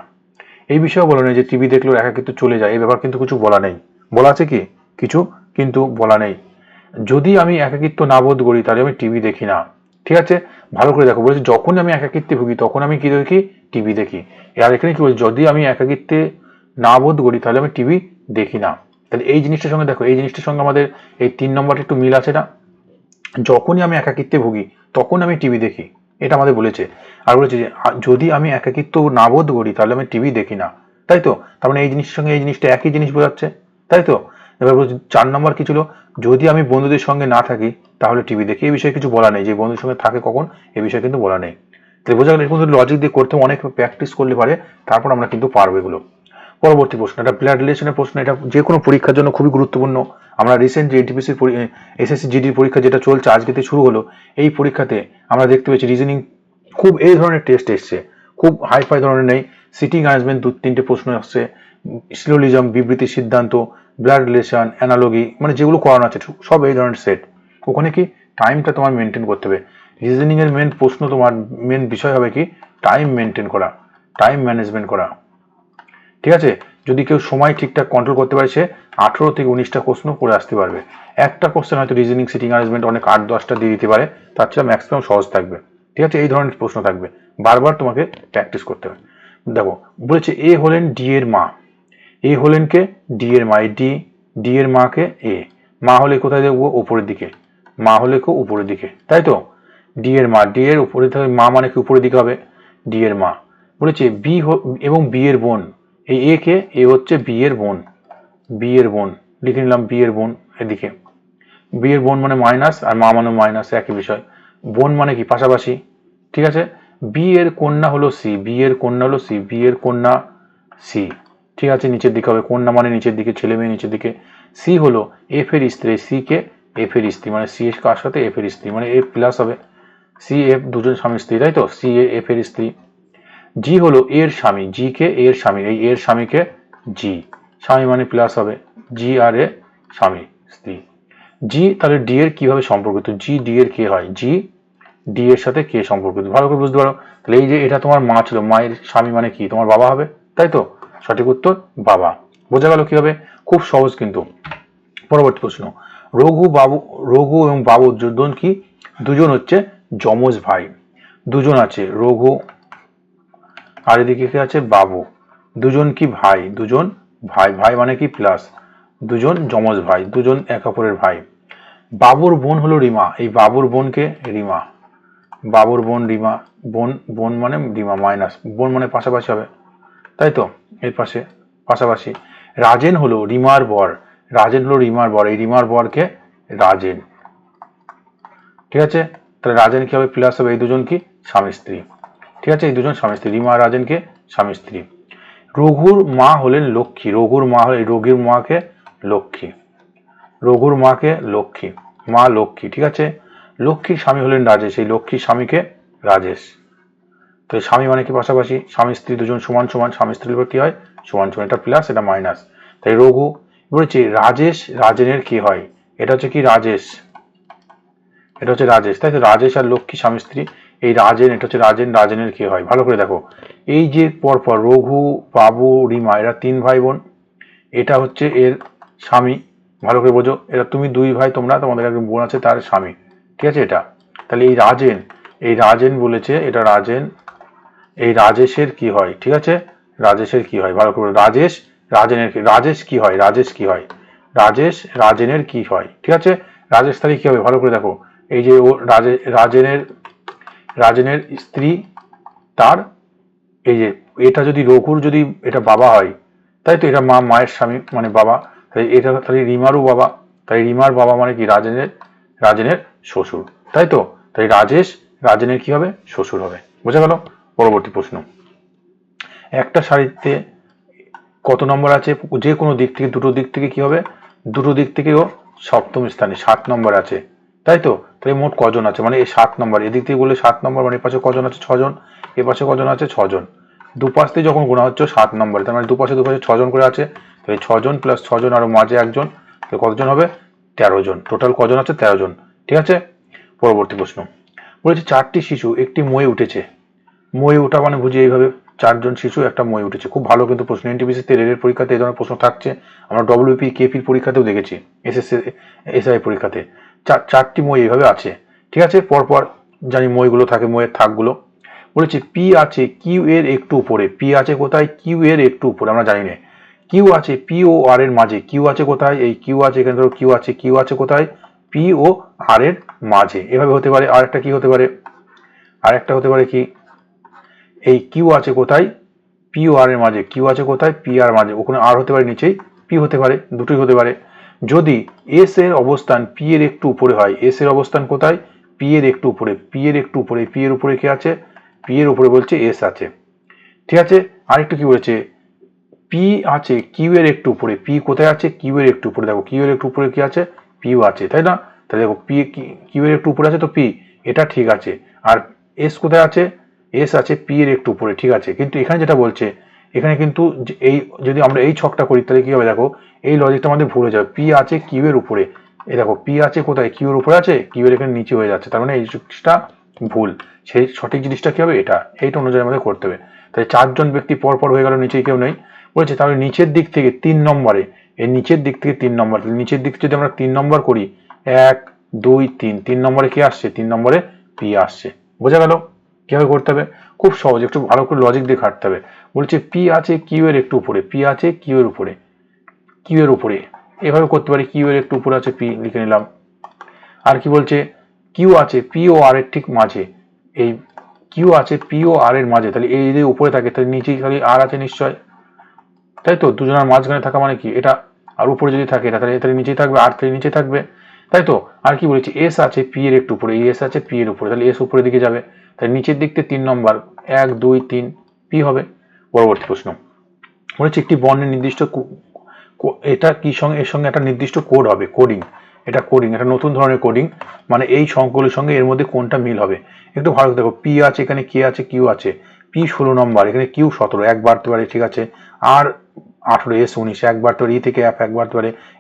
Speaker 1: এই বিষয়ে বলা নেই যে টিভি দেখলেও একাকিত্ব চলে যায়, এই ব্যাপার কিন্তু কিছু বলা নেই। বলা আছে কি? কিছু কিন্তু বলা নেই। যদি আমি একাকিত্ব না বোধ করি তাহলে আমি টিভি দেখি না, ঠিক আছে। ভালো করে দেখো, বলেছে যখন আমি একাকিত্বে ভুগি তখন আমি কি দেখি? টিভি দেখি। আর এখানে কি বলছে? যদি আমি একাকিত্বে না বোধ করি তাহলে আমি টিভি দেখি না। তাহলে এই জিনিসটার সঙ্গে দেখো, এই জিনিসটার সঙ্গে আমাদের এই 3 নম্বরটা একটু মিল আছে না? যখনই আমি একাকিত্বে ভুগি তখন আমি টিভি দেখি, এটা আমাদের বলেছে। আর বলেছে যে যদি আমি একাকিত্ব না বোধ করি তাহলে আমি টিভি দেখি না, তাই তো। তার মানে এই জিনিসের সঙ্গে এই জিনিসটা একই জিনিস বোঝাচ্ছে, তাই তো। এবার বলছে 4 নম্বর কি ছিল? যদি আমি বন্ধুদের সঙ্গে না থাকি তাহলে টিভি দেখি। এই বিষয়ে কিছু বলা নেই, যে বন্ধুদের সঙ্গে থাকে কখন, এই বিষয়ে কিন্তু বলা নেই। তাহলে বোঝা গেল এরকম লজিক দিয়ে করতে অনেক প্র্যাকটিস করলে পারে, তারপর আমরা কিন্তু পারবো এগুলো। পরবর্তী প্রশ্ন, এটা ব্লাড রিলেশনের প্রশ্ন। এটা যে কোনো পরীক্ষার জন্য খুবই গুরুত্বপূর্ণ। আমরা রিসেন্ট যে এনটিপিসি এসএসসি জিডি পরীক্ষা যেটা চলছে, আজকে থেকে শুরু হলো, এই পরীক্ষাতে আমরা দেখতে পেয়েছি রিজনিং খুব এই ধরনের টেস্ট এসছে, খুব হাইফাই ধরনের নেই। সিটিং অ্যারেঞ্জমেন্ট 2-3টে প্রশ্ন আসছে, সিলোজিজম, বিবৃতি, সিদ্ধান্ত, ব্লাড রিলেশন, অ্যানালজি, মানে যেগুলো করানো আছে সব এই ধরনের সেট। ওখানে কি টাইমটা তোমার মেনটেন করতে হবে। রিজনিং এর মেন প্রশ্ন, তোমার মেন বিষয় হবে কি? টাইম মেনটেন করা, টাইম ম্যানেজমেন্ট করা, ঠিক আছে। যদি কেউ সময় ঠিকঠাক কন্ট্রোল করতে পারে সে 18 থেকে 19টা প্রশ্ন করে আসতে পারবে। একটা কোশ্চেন হয়তো রিজনিং, সিটিং অ্যারেঞ্জমেন্ট অনেক 8-10টা দিয়ে দিতে পারে, তার চেয়ে ম্যাক্সিমাম সহজ থাকবে, ঠিক আছে। এই ধরনের প্রশ্ন থাকবে, বারবার তোমাকে প্র্যাকটিস করতে হবে। দেখো বলেছে এ হলেন ডি এর মা। এ হলেন কে? ডি এর মা। এই ডি এর মাকে এ, মা হলে কোথায় দেখবো? উপরের দিকে। মা হলে কেউ উপরের দিকে, তাই তো। ডি এর মা, ডি এর উপরে থাকে, মা মানে কি উপরের দিকে হবে? ডি এর মা। বলেছে বি এবং বি এর বোন। এই এ কে? এ হচ্ছে বি এর বোন, বি এর বোন লিখে নিলাম, বি এর বোন এদিকে। বি এর বোন মানে মাইনাস, আর মা মানে মাইনাস, একই বিষয়। বোন মানে কি? পাশাপাশি, ঠিক আছে। বি এর কন্যা হলো সি, বি এর কন্যা হলো সি, বি এর কন্যা সি, ঠিক আছে। নিচের দিকে হবে, কন্যা মানে নিচের দিকে, ছেলে মেয়ে নিচের দিকে। সি হলো এফ এর স্ত্রী, সি কে এফ এর স্ত্রী, মানে সি এর কার সাথে? এফ এর স্ত্রী, মানে এফ প্লাস হবে। সি এফ দুজন স্বামী স্ত্রী, তাই তো। সি এ এফ এর স্ত্রী। জি হলো এর স্বামী, জি কে এর স্বামী, এই এর স্বামীকে জি, স্বামী মানে প্লাস হবে, জি আর এ স্বামী স্ত্রী। জি তাহলে ডি এর কিভাবে সম্পর্কিত, জি ডি এর কে হয়, জি ডি এর সাথে কে সম্পর্কিত, ভালো করে বুঝতে পারো। তাহলে এই যে এটা তোমার মা ছিল, মায়ের স্বামী মানে কি তোমার বাবা হবে, তাই তো, সঠিক উত্তর বাবা। বোঝা গেল কিভাবে, খুব সহজ কিন্তু। পরবর্তী প্রশ্ন, রঘু এবং বাবু দুজন কি, দুজন হচ্ছে যমজ ভাই, দুজন আছে রঘু আর এদিকে কি আছে বাবু, দুজন কি ভাই, দুজন ভাই, ভাই মানে কি প্লাস, দুজন যমজ ভাই, দুজন এক অপরের ভাই। বাবুর বোন হলো রিমা, এই বাবুর বোনকে রিমা, বাবুর বোন রিমা, বোন বোন মানে রিমা মাইনাস, বোন মানে পাশাপাশি হবে, তাই তো, এর পাশে পাশাপাশি। রাজেন হলো রিমার বর, রাজেন হলো রিমার বর, এই রিমার বরকে রাজেন, ঠিক আছে। তাহলে রাজেন কি হবে, প্লাস হবে, এই দুজন কি স্বামী স্ত্রী, ঠিক আছে, এই দুজন স্বামী স্ত্রী, রিমা আর রাজেনকে স্বামী স্ত্রী। রঘুর মা হলেন লক্ষ্মী, রঘুর মা হলেন, রঘুর মাকে লক্ষ্মী, রঘুর মাকে লক্ষ্মী, মা লক্ষ্মী, ঠিক আছে। লক্ষ্মীর স্বামী হলেন রাজেশ, এই লক্ষ্মীর স্বামীকে রাজেশ। তো স্বামী মানে কি পাশাপাশি, স্বামী স্ত্রী দুজন সমান সমান, স্বামী স্ত্রীর উপর কি হয় সমান সমান, এটা প্লাস এটা মাইনাস, তাই রঘু। বলেছি রাজেশ রাজেনের কি হয়, এটা হচ্ছে কি রাজেশ, এটা হচ্ছে রাজেশ, তাই তো, রাজেশ আর লক্ষ্মী স্বামী স্ত্রী, এই রাজেন এটা হচ্ছে রাজেন, রাজেনের কি হয়, ভালো করে দেখো। এই যে পরপর রঘু বাবু রিমা এরা তিন ভাই বোন, এটা হচ্ছে এর স্বামী, ভালো করে বোঝো, এটা তুমি দুই ভাই তোমরা, তোমাদের একজন বোন আছে তার স্বামী, ঠিক আছে এটা। তাহলে এই রাজেন বলেছে, এটা রাজেন, এই রাজেশের কি হয়, ঠিক আছে, রাজেশের কি হয়, ভালো করে, রাজেশ রাজেনের কি, রাজেশ কি হয়, রাজেশ কি হয়, রাজেশ রাজেনের কি হয়, ঠিক আছে। রাজেশ তাহলে কি হবে, ভালো করে দেখো, এই যে ও রাজেনের রাজেনের স্ত্রী তার, এই যে এটা যদি রঘুর যদি এটা বাবা হয়, তাই তো, এটা মায়ের স্বামী মানে বাবা, তাই এটা তাহলে রিমারও বাবা, তাই রিমার বাবা মানে কি রাজেনের শ্বশুর, তাই তো, তাই রাজেশ রাজেনের কি হবে শ্বশুর হবে, বোঝা গেল। পরবর্তী প্রশ্ন, একটা শাড়িতে কত নম্বর আছে, যে কোনো দিক থেকে দুটো দিক থেকে কি হবে, দুটো দিক থেকেও সপ্তম স্থানে 7 নম্বর আছে, তাই তো। তাই মোট কজন আছে, মানে এই 7 নম্বর, এদিক থেকে বললে 7 নম্বর, মানে এ পাশে কজন আছে 6 জন, এ পাশে কজন আছে 6 জন, দুপাশ থেকে যখন গোনা হচ্ছে 7 নম্বর, তার মানে দুপাশে 6 জন করে আছে, তো এই 6 জন প্লাস 6 জন আর মাঝে একজন, কতজন হবে 13 জন, টোটাল কজন আছে 13 জন, ঠিক আছে। পরবর্তী প্রশ্ন, বলেছে 4টি শিশু একটি মই উঠেছে, মই ওঠা মানে বুঝি এইভাবে, 4 জন শিশু একটা মই উঠেছে, খুব ভালো কিন্তু প্রশ্ন, এনটিপিসিতে রেলের পরীক্ষাতে এই ধরনের প্রশ্ন থাকছে, আমরা ডব্লিউপি কেপির পরীক্ষাতেও দেখেছি, এসএসসি এসআই পরীক্ষাতে 4টি মই এইভাবে আছে, ঠিক আছে। পরপর জানি মইগুলো থাকে, মইয়ের থাকগুলো। বলেছি পি আছে কিউ এর একটু উপরে, পি আছে কোথায়, কিউ এর একটু উপরে, আমরা জানি না। কিউ আছে পি ও আর এর মাঝে, কিউ আছে কোথায়, এই কিউ আছে এখানে, ধরো কিউ আছে কোথায়, পি ও আর এর মাঝে, এভাবে হতে পারে। আর একটা কি হতে পারে, আর একটা হতে পারে কি, এই কিউ আছে কোথায়, পি ও আর এর মাঝে, কিউ আছে কোথায় পি আর মাঝে, ওখানে আর হতে পারে নিচেই পি হতে পারে, দুটোই হতে পারে। যদি এস এর অবস্থান পি এর একটু উপরে হয়, এস এর অবস্থান কোথায় পি এর একটু উপরে, পি এর একটু উপরে, পি এর উপরে কি আছে, পি এর উপরে বলছে এস আছে, ঠিক আছে। আরেকটু কি বলেছে, পি আছে কিউ এর একটু উপরে, পি কোথায় আছে কিউ এর একটু উপরে, দেখো কিউ এর একটু উপরে কি আছে পিও আছে, তাই না। তাহলে দেখো পি কিউ এর একটু উপরে আছে তো পি, এটা ঠিক আছে। আর এস কোথায় আছে, এস আছে পি এর একটু উপরে, ঠিক আছে। কিন্তু এখানে যেটা বলছে, এখানে কিন্তু এই যদি আমরা এই ছকটা করি তাহলে কি হবে, দেখো এই লজিকটা আমাদের ভুলে যাবে, পি আছে কিউ এর উপরে, এই দেখো পি আছে কোথায় কিউ এর উপরে আছে, কিউ এর এখানে নিচে হয়ে যাচ্ছে, তার মানে এই জিনিসটা ভুল, সেই সঠিক জিনিসটা কি হবে এইটা অনুযায়ী আমাদের করতে হবে। তাই 4 জন ব্যক্তি পরপর হয়ে গেল, নিচে কেউ নেই, বলছে তাহলে নিচের দিক থেকে 3 নম্বরে, এই নিচের দিক থেকে 3 নম্বর, নিচের দিক যদি আমরা 3 নম্বর করি, 1 2 3, 3 নম্বরে কি আসছে, 3 নম্বরে পি আসছে, বোঝা গেল কিভাবে করতে হবে, খুব সহজ, একটু ভালো করে লজিক দিয়ে খাটতে হবে। বলছে পি আছে কিউ এর একটু উপরে, পি আছে কিউ এর উপরে, কিউ এর উপরে, এভাবে করতে পারি, কিউ এর একটু উপরে আছে পি লিখে নিলাম। আর কি বলছে, কিউ আছে পি ও আর এর ঠিক মাঝে, এই কিউ আছে পি ও আর এর মাঝে, তাহলে এই যদি উপরে থাকে তাহলে নিচেই খালি আর আছে নিশ্চয়, তাই তো, দুজনের মাঝখানে থাকা মানে কি এটা, আর উপরে যদি থাকে এটা তাহলে নিচেই থাকবে, আর তাহলে নিচে থাকবে, তাই তো। আর কি বলেছি, এস আছে পি এর একটু উপরে, এস আছে পি এর উপরে, তাহলে এস উপরের দিকে যাবে, তাহলে নিচের দিক থেকে 3 নম্বর, 1 2 3 পি হবে। পরবর্তী প্রশ্ন, বলেছি একটি বর্ণের নির্দিষ্ট এটা কি সঙ্গে, এর সঙ্গে একটা নির্দিষ্ট কোড হবে, কোডিং, এটা কোডিং, এটা নতুন ধরনের কোডিং, মানে এই সংখ্যাগুলোর সঙ্গে এর মধ্যে কোনটা মিল হবে, একটু ভালো দেখো, পি আছে এখানে, কে আছে কিউ আছে, পি 16 নম্বর, এখানে কিউ 17, 1 বাড়তে পারে, ঠিক আছে। আর 18 এস 19 একবার তো ই থেকে এফ একবার তো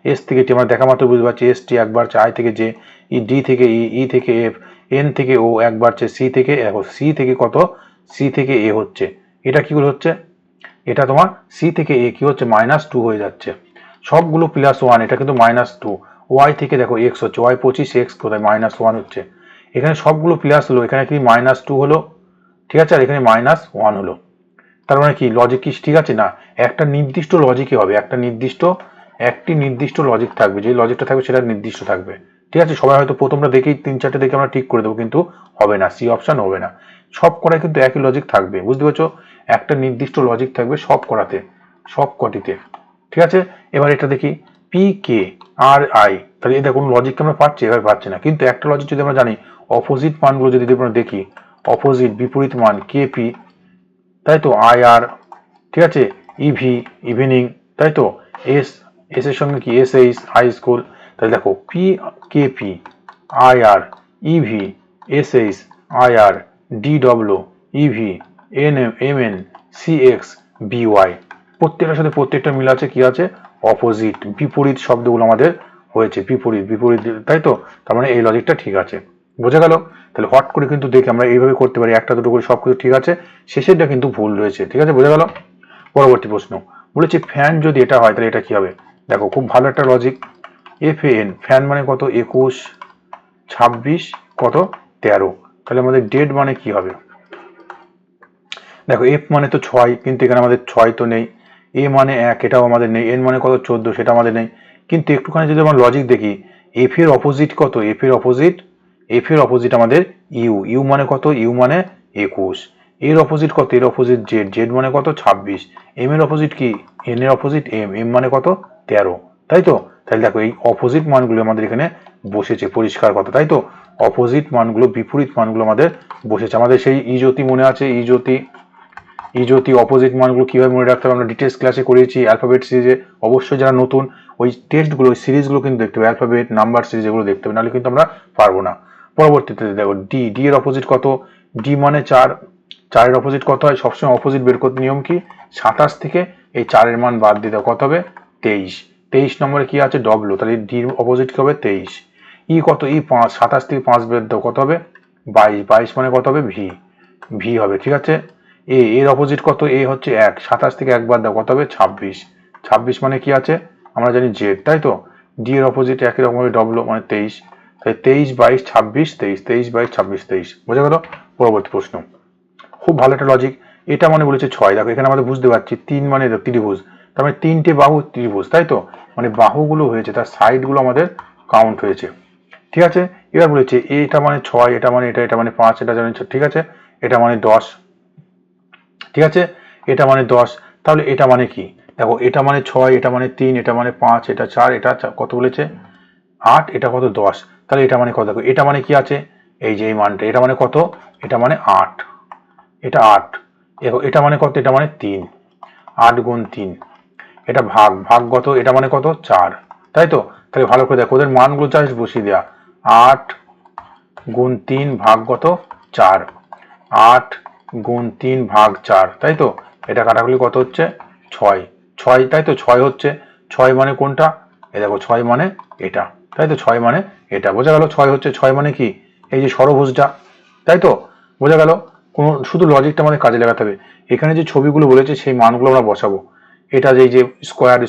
Speaker 1: এস থেকে টি আমরা দেখা মাত্র বুঝতে পারছি এস টি একবার আই থেকে জে ই ডি থেকে ই থেকে এফ এন থেকে ও একবার সি থেকে দেখো সি থেকে কত সি থেকে এ হচ্ছে এটা কি করে হচ্ছে এটা তোমার সি থেকে এ কি হচ্ছে -2 হয়ে যাচ্ছে সবগুলো +1 এটা কিন্তু -2 ওয়াই থেকে দেখো এক্স হচ্ছে ওয়াই 25 এক্স কোথায় -1 হচ্ছে এখানে সবগুলো প্লাস হলো এখানে কি -2 হলো ঠিক আছে আর এখানে -1 হলো তার মানে কি লজিক কি ঠিক আছে না একটা নির্দিষ্ট লজিকই হবে একটি নির্দিষ্ট লজিক থাকবে যে লজিকটা থাকবে সেটা নির্দিষ্ট থাকবে ঠিক আছে সবাই হয়তো প্রথমটা দেখেই 3-4টে দেখে আমরা ঠিক করে দেবো কিন্তু হবে না সি অপশন হবে না সব করায় কিন্তু একই লজিক থাকবে বুঝতে পারছো একটা নির্দিষ্ট লজিক থাকবে সব করাতে সব কটিতে ঠিক আছে এবার এটা দেখি পি কে আর আই তাহলে এটা কোনো লজিক আমরা পাচ্ছি এবার পাচ্ছি না কিন্তু একটা লজিক যদি আমরা জানি অপোজিট মানগুলো যদি আমরা দেখি অপোজিট বিপরীত মান কে পি তাই তো আই আর ঠিক আছে ইভি ইভিনিং তাই তো এস এস এর সঙ্গে কি এস এইচ হাই স্কুল তাহলে দেখো P K P I R E V S H I R D W E V N M N C X B Y প্রত্যেকটার সাথে প্রত্যেকটা মিল আছে কি আছে অপোজিট বিপরীত শব্দগুলো আমাদের হয়েছে বিপরীত তাই তো তার মানে এই লজিকটা ঠিক আছে বোঝা গেল তাহলে হট করে কিন্তু দেখে আমরা এইভাবে করতে পারি একটা দুটো করে সবকিছু ঠিক আছে শেষেরটা কিন্তু ভুল রয়েছে ঠিক আছে বোঝা গেল পরবর্তী প্রশ্ন বলেছি ফ্যান যদি এটা হয় তাহলে এটা কি হবে দেখো খুব ভালো একটা লজিক এফ এন ফ্যান মানে কত 21 26 কত 13 তাহলে আমাদের ডেড মানে কি হবে দেখো এফ মানে তো 6 কিন্তু এখানে আমাদের 6 তো নেই এ মানে 1 এটাও আমাদের নেই এন মানে কত 14 সেটা আমাদের নেই কিন্তু একটুখানি যদি আমরা লজিক দেখি এফ এর অপোজিট কত এফ এর অপোজিট আমাদের ইউ মানে কত ইউ মানে 21 এর অপোজিট কত এর অপোজিট জেড মানে কত 26 এম এর অপোজিট কি এন এর অপোজিট এম মানে কত 13 তাই তো তাহলে দেখো এই অপোজিট মানগুলো আমাদের এখানে বসেছে পরিষ্কার কথা তাই তো অপোজিট মানগুলো বিপরীত মানগুলো আমাদের বসেছে আমাদের সেই ইজ্যোতি মনে আছে ইজ্যোতি অপোজিট মানগুলো কিভাবে মনে রাখতে হবে আমরা ডিটেলস ক্লাসে করিয়েছি অ্যালফাবেট সিরিজে অবশ্যই যারা নতুন ওই টেস্টগুলো ওই সিরিজগুলো কিন্তু দেখতে হবে অ্যালফাবেট নাম্বার সিরিজ এগুলো দেখতে হবে নাহলে কিন্তু আমরা পারবো না পরবর্তীতে দেখো ডি এর অপোজিট কত ডি মানে 4 এর অপোজিট কত হয় সবসময় অপোজিট বের করতে নিয়ম কি 27 থেকে এই 4 এর মান বাদ দিতে কত হবে 23 নম্বরে কি আছে ডব্লিউ তাহলে ডি এর অপোজিট কি হবে 23 ই কত ই 5 27 থেকে 5 বের দাও কত হবে 22 মানে কত হবে ভি হবে ঠিক আছে এর অপোজিট কত এ হচ্ছে 1 27 থেকে 1 বাদ দাও কত হবে 26 মানে কি আছে আমরা জানি জেড তাই তো ডি এর অপোজিট একই রকম হবে ডব্লিউ মানে 23 তাই 23 22 26 23 22 26 23 বোঝা গেল পরবর্তী প্রশ্ন খুব ভালো একটা লজিক এটা মানে বলেছে 6 দেখো এখানে আমাদের বুঝতে পারছি 3 মানে ত্রিভুজ তার মানে 3টে বাহু ত্রিভুজ তাই তো মানে বাহুগুলো হয়েছে তার সাইডগুলো আমাদের কাউন্ট হয়েছে ঠিক আছে এবার বলেছে এটা মানে 6 এটা মানে এটা মানে 5 এটা জানি ঠিক আছে এটা মানে 10 ঠিক আছে এটা মানে 10 তাহলে এটা মানে কি দেখো এটা মানে 6 এটা মানে 3 এটা মানে 5 এটা 4 এটা কত বলেছে 8 এটা কত 10 তাহলে এটা মানে কত দেখো এটা মানে কি আছে এই যে এই মানটা এটা মানে কত এটা মানে 8 এটা 8 দেখো এটা মানে কত এটা মানে 3 8 গুণ 3 এটা ভাগ কত এটা মানে কত 4 তাই তো তাহলে ভালো করে দেখো ওদের মানগুলো জাস্ট বসিয়ে দেয়া 8 গুণ 3 ভাগ কত 4 8 গুণ 3 ভাগ 4 তাই তো এটা কাটাকুটি কত হচ্ছে 6 তাই তো 6 হচ্ছে 6 মানে কোনটা এই দেখো 6 মানে এটা তাই তো 6 মানে এটা বোঝা গেল 6 হচ্ছে 6 মানে কি এই যে ষড়ভুজটা তাই তো বোঝা গেল কোনো শুধু লজিকটা আমাদের কাজে লাগাতে হবে এখানে যে ছবিগুলো বলেছে সেই মানগুলো আমরা বসাবো এটা যে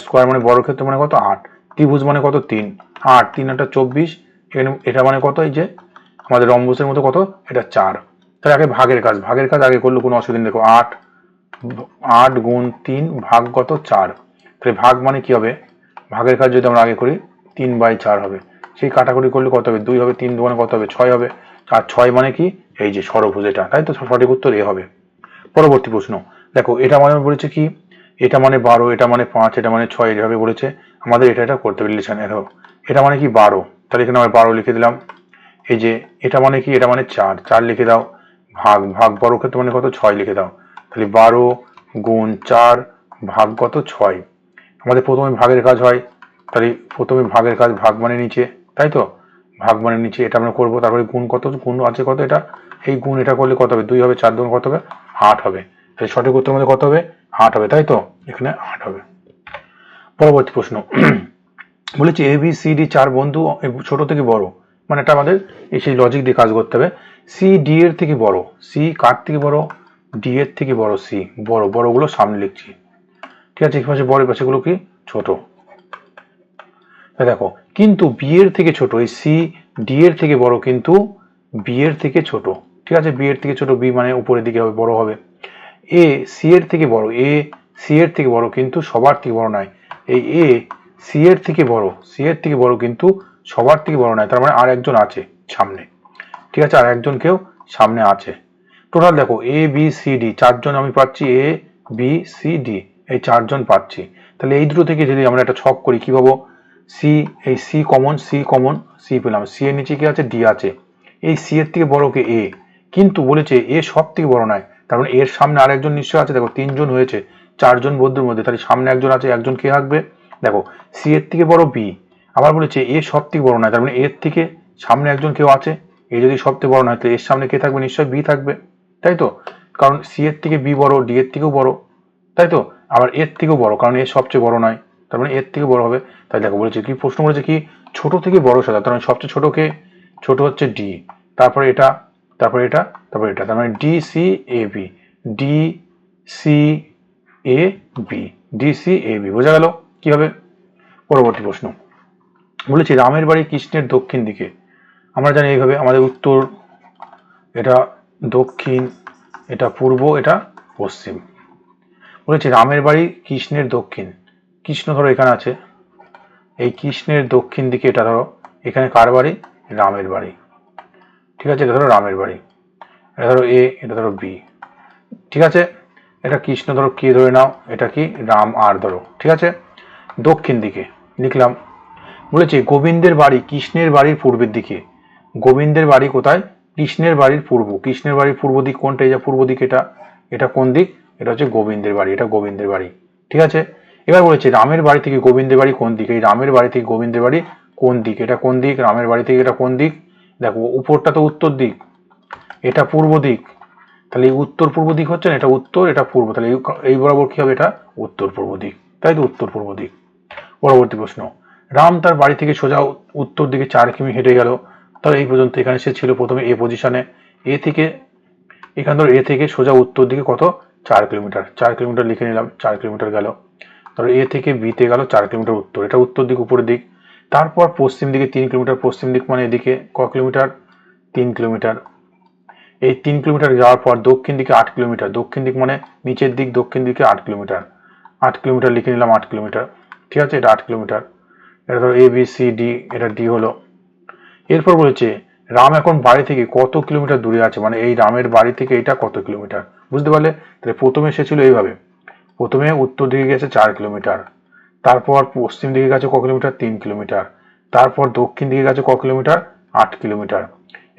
Speaker 1: স্কোয়ার মানে বর্গক্ষেত্র মানে কত 8 ত্রিভুজ মানে কত 3 8 3 8 24 এখানে এটা মানে কত এই যে আমাদের রম্বসের মতো কত এটা 4 তাহলে আগে ভাগের কাজ আগে করলে কোনো অসুবিধা নেই দেখো 8 গুণ 3 ভাগ কত 4 তাহলে ভাগ মানে কি হবে ভাগের কাজ যদি আমরা আগে করি 3/4 হবে সেই কাটাকুটি করলে কত হবে 2 হবে 3 2 মানে কত হবে 6 হবে আর 6 মানে কি এই যে ষড়ভুজ এটা তাই তো সঠিক উত্তর এ হবে পরবর্তী প্রশ্ন দেখো এটা মানে বলেছে কি এটা মানে 12 এটা মানে 5 এটা মানে 6 এইভাবে বলেছে আমাদের এটা করতে হবে রিলেশন দেখো এটা মানে কি 12 তাহলে এখানে আমরা 12 লিখে দিলাম এই যে এটা মানে কি এটা মানে 4 লিখে দাও ভাগ বর্গক্ষেত্র মানে কত 6 লিখে দাও তাহলে 12 গুণ 4 ভাগ কত 6 আমাদের প্রথমে ভাগের কাজ হয় তাহলে প্রথমে ভাগের কাজ ভাগ মানে নিচে তাই তো ভাগ মানে নিচে এটা আমরা করবো তারপরে গুণ আছে কত এটা এই গুণ এটা করলে কত হবে 2 হবে 4 2 কত হবে 8 হবে তাহলে সঠিক উত্তর মধ্যে কত হবে 8 হবে তাই তো এখানে 8 হবে পরবর্তী প্রশ্ন বলেছে এ বি সি ডি চার বন্ধু ছোট থেকে বড়, মানে এটা আমাদের এই সেই লজিক দিয়ে কাজ করতে হবে। সি ডি এর থেকে বড়, সি কার থেকে বড়, ডি এর থেকে বড়, সি বড়, বড়গুলো সামনে লিখছি, ঠিক আছে, এই পাশে বড়, পাশে গুলো কি ছোট। দেখো কিন্তু বি এর থেকে ছোট, এই সি ডি এর থেকে বড় কিন্তু বি এর থেকে ছোট, ঠিক আছে, বি এর থেকে ছোট, বি মানে উপরের দিকে হবে, বড় হবে। এ সি এর থেকে বড়, এ সি এর থেকে বড় কিন্তু সবার থেকে বড় নয়, এই এ সি এর থেকে বড়, সি এর থেকে বড় কিন্তু সবার থেকে বড় নয়, তার মানে আর একজন আছে সামনে, ঠিক আছে, আর একজন কেউ সামনে আছে। টোটাল দেখো এ বি সি ডি চারজন আমি পাচ্ছি, এ বি সি ডি এই চারজন পাচ্ছি। তাহলে এই দুটো থেকে যদি আমরা একটা ছক করি কি পাবো, সি, এই C common, C common, C পেলাম, সি এর নিচে কি আছে, ডি আছে, এই সি এর থেকে বড় কে এ, কিন্তু বলেছে এ সব থেকে বড় নয়, তার মানে এর সামনে আরেকজন নিশ্চয় আছে। দেখো তিনজন হয়েছে চারজন বন্ধুর মধ্যে, তাহলে সামনে একজন আছে, একজন কে থাকবে, দেখো সি এর থেকে বড় বি, আবার বলেছে এ সব থেকে বড় নয়, তার মানে এর থেকে সামনে একজন কেউ আছে, এ যদি সব থেকে বড় নয় তাহলে এর সামনে কে থাকবে, নিশ্চয়ই বি থাকবে, তাই তো, কারণ সি এর থেকে বি বড়, ডি এর থেকেও বড়, তাই তো, আবার এর থেকেও বড় কারণ এর সবচেয়ে বড় নয়, তার মানে এর থেকে বড় হবে। তাই দেখো বলেছে কি, প্রশ্ন বলেছে কি ছোট থেকে বড় সাজা, তার মানে সবচেয়ে ছোট কে, ছোট হচ্ছে ডি, তারপরে এটা, তারপরে এটা, তারপরে এটা, তার মানে D C A B, D C A B, D C A B, বোঝা গেল কি হবে। পরবর্তী প্রশ্ন বলেছি রামের বাড়ি কৃষ্ণের দক্ষিণ দিকে, আমরা জানি এইভাবে, আমাদের উত্তর, এটা দক্ষিণ, এটা পূর্ব, এটা পশ্চিম। বলেছি রামের বাড়ি কৃষ্ণের দক্ষিণ, কৃষ্ণ ধরো এখানে আছে, এই কৃষ্ণের দক্ষিণ দিকে এটা ধরো, এখানে কার বাড়ি, রামের বাড়ি, ঠিক আছে, এটা ধরো রামের বাড়ি, এটা ধরো এ, এটা ধরো বি, ঠিক আছে, এটা কৃষ্ণ ধরো কে ধরে নাও, এটা কি রাম আর ধরো, ঠিক আছে, দক্ষিণ দিকে লিখলাম। বলেছে গোবিন্দের বাড়ি কৃষ্ণের বাড়ির পূর্বের দিকে, গোবিন্দের বাড়ি কোথায়, কৃষ্ণের বাড়ির পূর্ব, কৃষ্ণের বাড়ির পূর্ব দিক কোনটা, এই যে পূর্ব দিক, এটা, এটা কোন দিক, এটা হচ্ছে গোবিন্দের বাড়ি, এটা গোবিন্দের বাড়ি, ঠিক আছে। এবার বলেছে রামের বাড়ি থেকে গোবিন্দের বাড়ি কোন দিক, এই রামের বাড়ি থেকে গোবিন্দের বাড়ি কোন দিক, এটা কোন দিক, রামের বাড়ি থেকে এটা কোন দিক, দেখো উপরটা তো উত্তর দিক, এটা পূর্ব দিক, তাহলে এই উত্তর পূর্ব দিক হচ্ছে না, এটা উত্তর, এটা পূর্ব, তাহলে এই বরাবর কি হবে, এটা উত্তর পূর্ব দিক, তাই তো, উত্তর পূর্ব দিক। পরবর্তী প্রশ্ন রাম তার বাড়ি থেকে সোজা উত্তর দিকে 4 কিমি হেঁটে গেল, তাহলে এই পর্যন্ত এখানে সে ছিল প্রথমে এ পজিশনে, এ থেকে এখান ধরো এ থেকে সোজা উত্তর দিকে কত 4 কিলোমিটার, 4 কিলোমিটার লিখে নিলাম, 4 কিলোমিটার গেল, ধরো এ থেকে বিতে গেল 4 কিলোমিটার উত্তর, এটা উত্তর দিক উপরের দিক। তারপর পশ্চিম দিকে 3 কিলোমিটার, পশ্চিম দিক মানে এদিকে ক কিলোমিটার, 3 কিলোমিটার, এই 3 কিলোমিটার যাওয়ার পর দক্ষিণ দিকে 8 কিলোমিটার, দক্ষিণ দিক মানে নিচের দিক, দক্ষিণ দিকে 8 কিলোমিটার, 8 কিলোমিটার লিখে নিলাম, 8 কিলোমিটার, ঠিক আছে, এটা 8 কিলোমিটার, এটা ধরো এ বি সি ডি, এটা ডি হলো। এরপর বলেছে রাম এখন বাড়ি থেকে কত কিলোমিটার দূরে আছে, মানে এই রামের বাড়ি থেকে এটা কত কিলোমিটার, বুঝতে পারলে। তাহলে প্রথমে সে ছিল এইভাবে, প্রথমে উত্তর দিকে গেছে 4 কিলোমিটার, তারপর পশ্চিম দিকে গেছে ক কিলোমিটার, 3 কিলোমিটার, তারপর দক্ষিণ দিকে গেছে ক কিলোমিটার, 8 কিলোমিটার।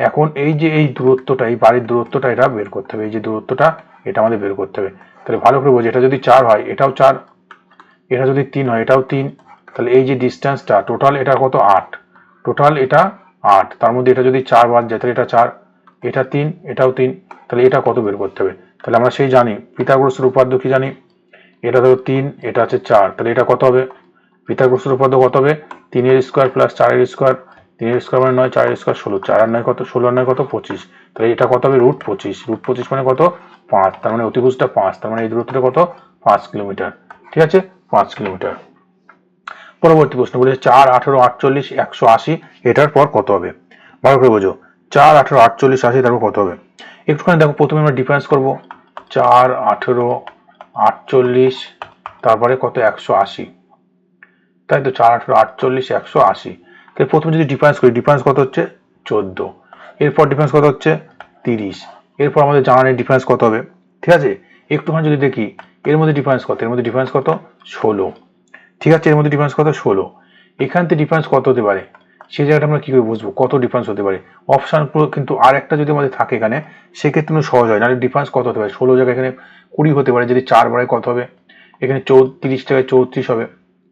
Speaker 1: এখন এই যে এই দূরত্বটা, এই বাড়ির দূরত্বটা এটা বের করতে হবে, এই যে দূরত্বটা এটা আমাদের বের করতে হবে। তাহলে ভালো করে বোঝো, এটা যদি 4 হয় এটাও 4, এটা যদি 3 হয় এটাও 3, তাহলে এই যে ডিস্টেন্সটা টোটাল এটা কত 8, টোটাল এটা 8, তার মধ্যে এটা যদি 4 বাদ যায় তাহলে এটা 4, এটা 3, এটাও 3, তাহলে এটা কত বের করতে হবে। তাহলে আমরা সেই জানি পিথাগোরাসের উপপাদ্য কি জানি, এটা ধরো 3, এটা আছে 4, তাহলে এটা কত হবে, পিথাগোরাসের উপপাদ্য কত হবে, 3 এর স্কোয়ার প্লাস 4 এর স্কোয়ার, 3 এর স্কোয়ার মানে 9, 4 এর স্কোয়ার 16, 4 আর 9 কত, 16 আর 9 কত 25, তাহলে এটা কত হবে √25, √25 মানে কত 5, তার মানে অতিভুজটা 5, তার মানে এই দূরত্বটা কত 5 কিলোমিটার, ঠিক আছে, 5 কিলোমিটার। পরবর্তী প্রশ্ন বলেছে 4, 18, 48, 180 এটার পর কত হবে, ভালো করে বোঝো, 4, 18, 48, 80 তারপর কত হবে। একটুখানি দেখো, প্রথমে আমরা ডিফারেন্স করব, 4, 18, 48 তারপরে কত 180, তাই তো, 4, 18, 48, 180, তাই প্রথমে যদি ডিফারেন্স করি, ডিফারেন্স কত হচ্ছে 14, এরপর ডিফারেন্স কত হচ্ছে 30, এরপর আমাদের জানা নেই ডিফারেন্স কত হবে, ঠিক আছে। একটুখানি যদি দেখি এর মধ্যে ডিফারেন্স কত, এর মধ্যে ডিফারেন্স কত 16, ঠিক আছে, এর মধ্যে ডিফারেন্স কত 16, এখান থেকে ডিফারেন্স কত হতে পারে সেই জায়গাটা আমরা কি করে বুঝবো কত ডিফারেন্স হতে পারে, অপশন কিন্তু আর একটা যদি আমাদের থাকে এখানে সেক্ষেত্রে সহজ হয়, নাহলে ডিফারেন্স কত হতে পারে, 16 জায়গায় এখানে 20 হতে পারে, যদি 4 বাড়ায় কত হবে, এখানে 30 টাকায় 34 হবে,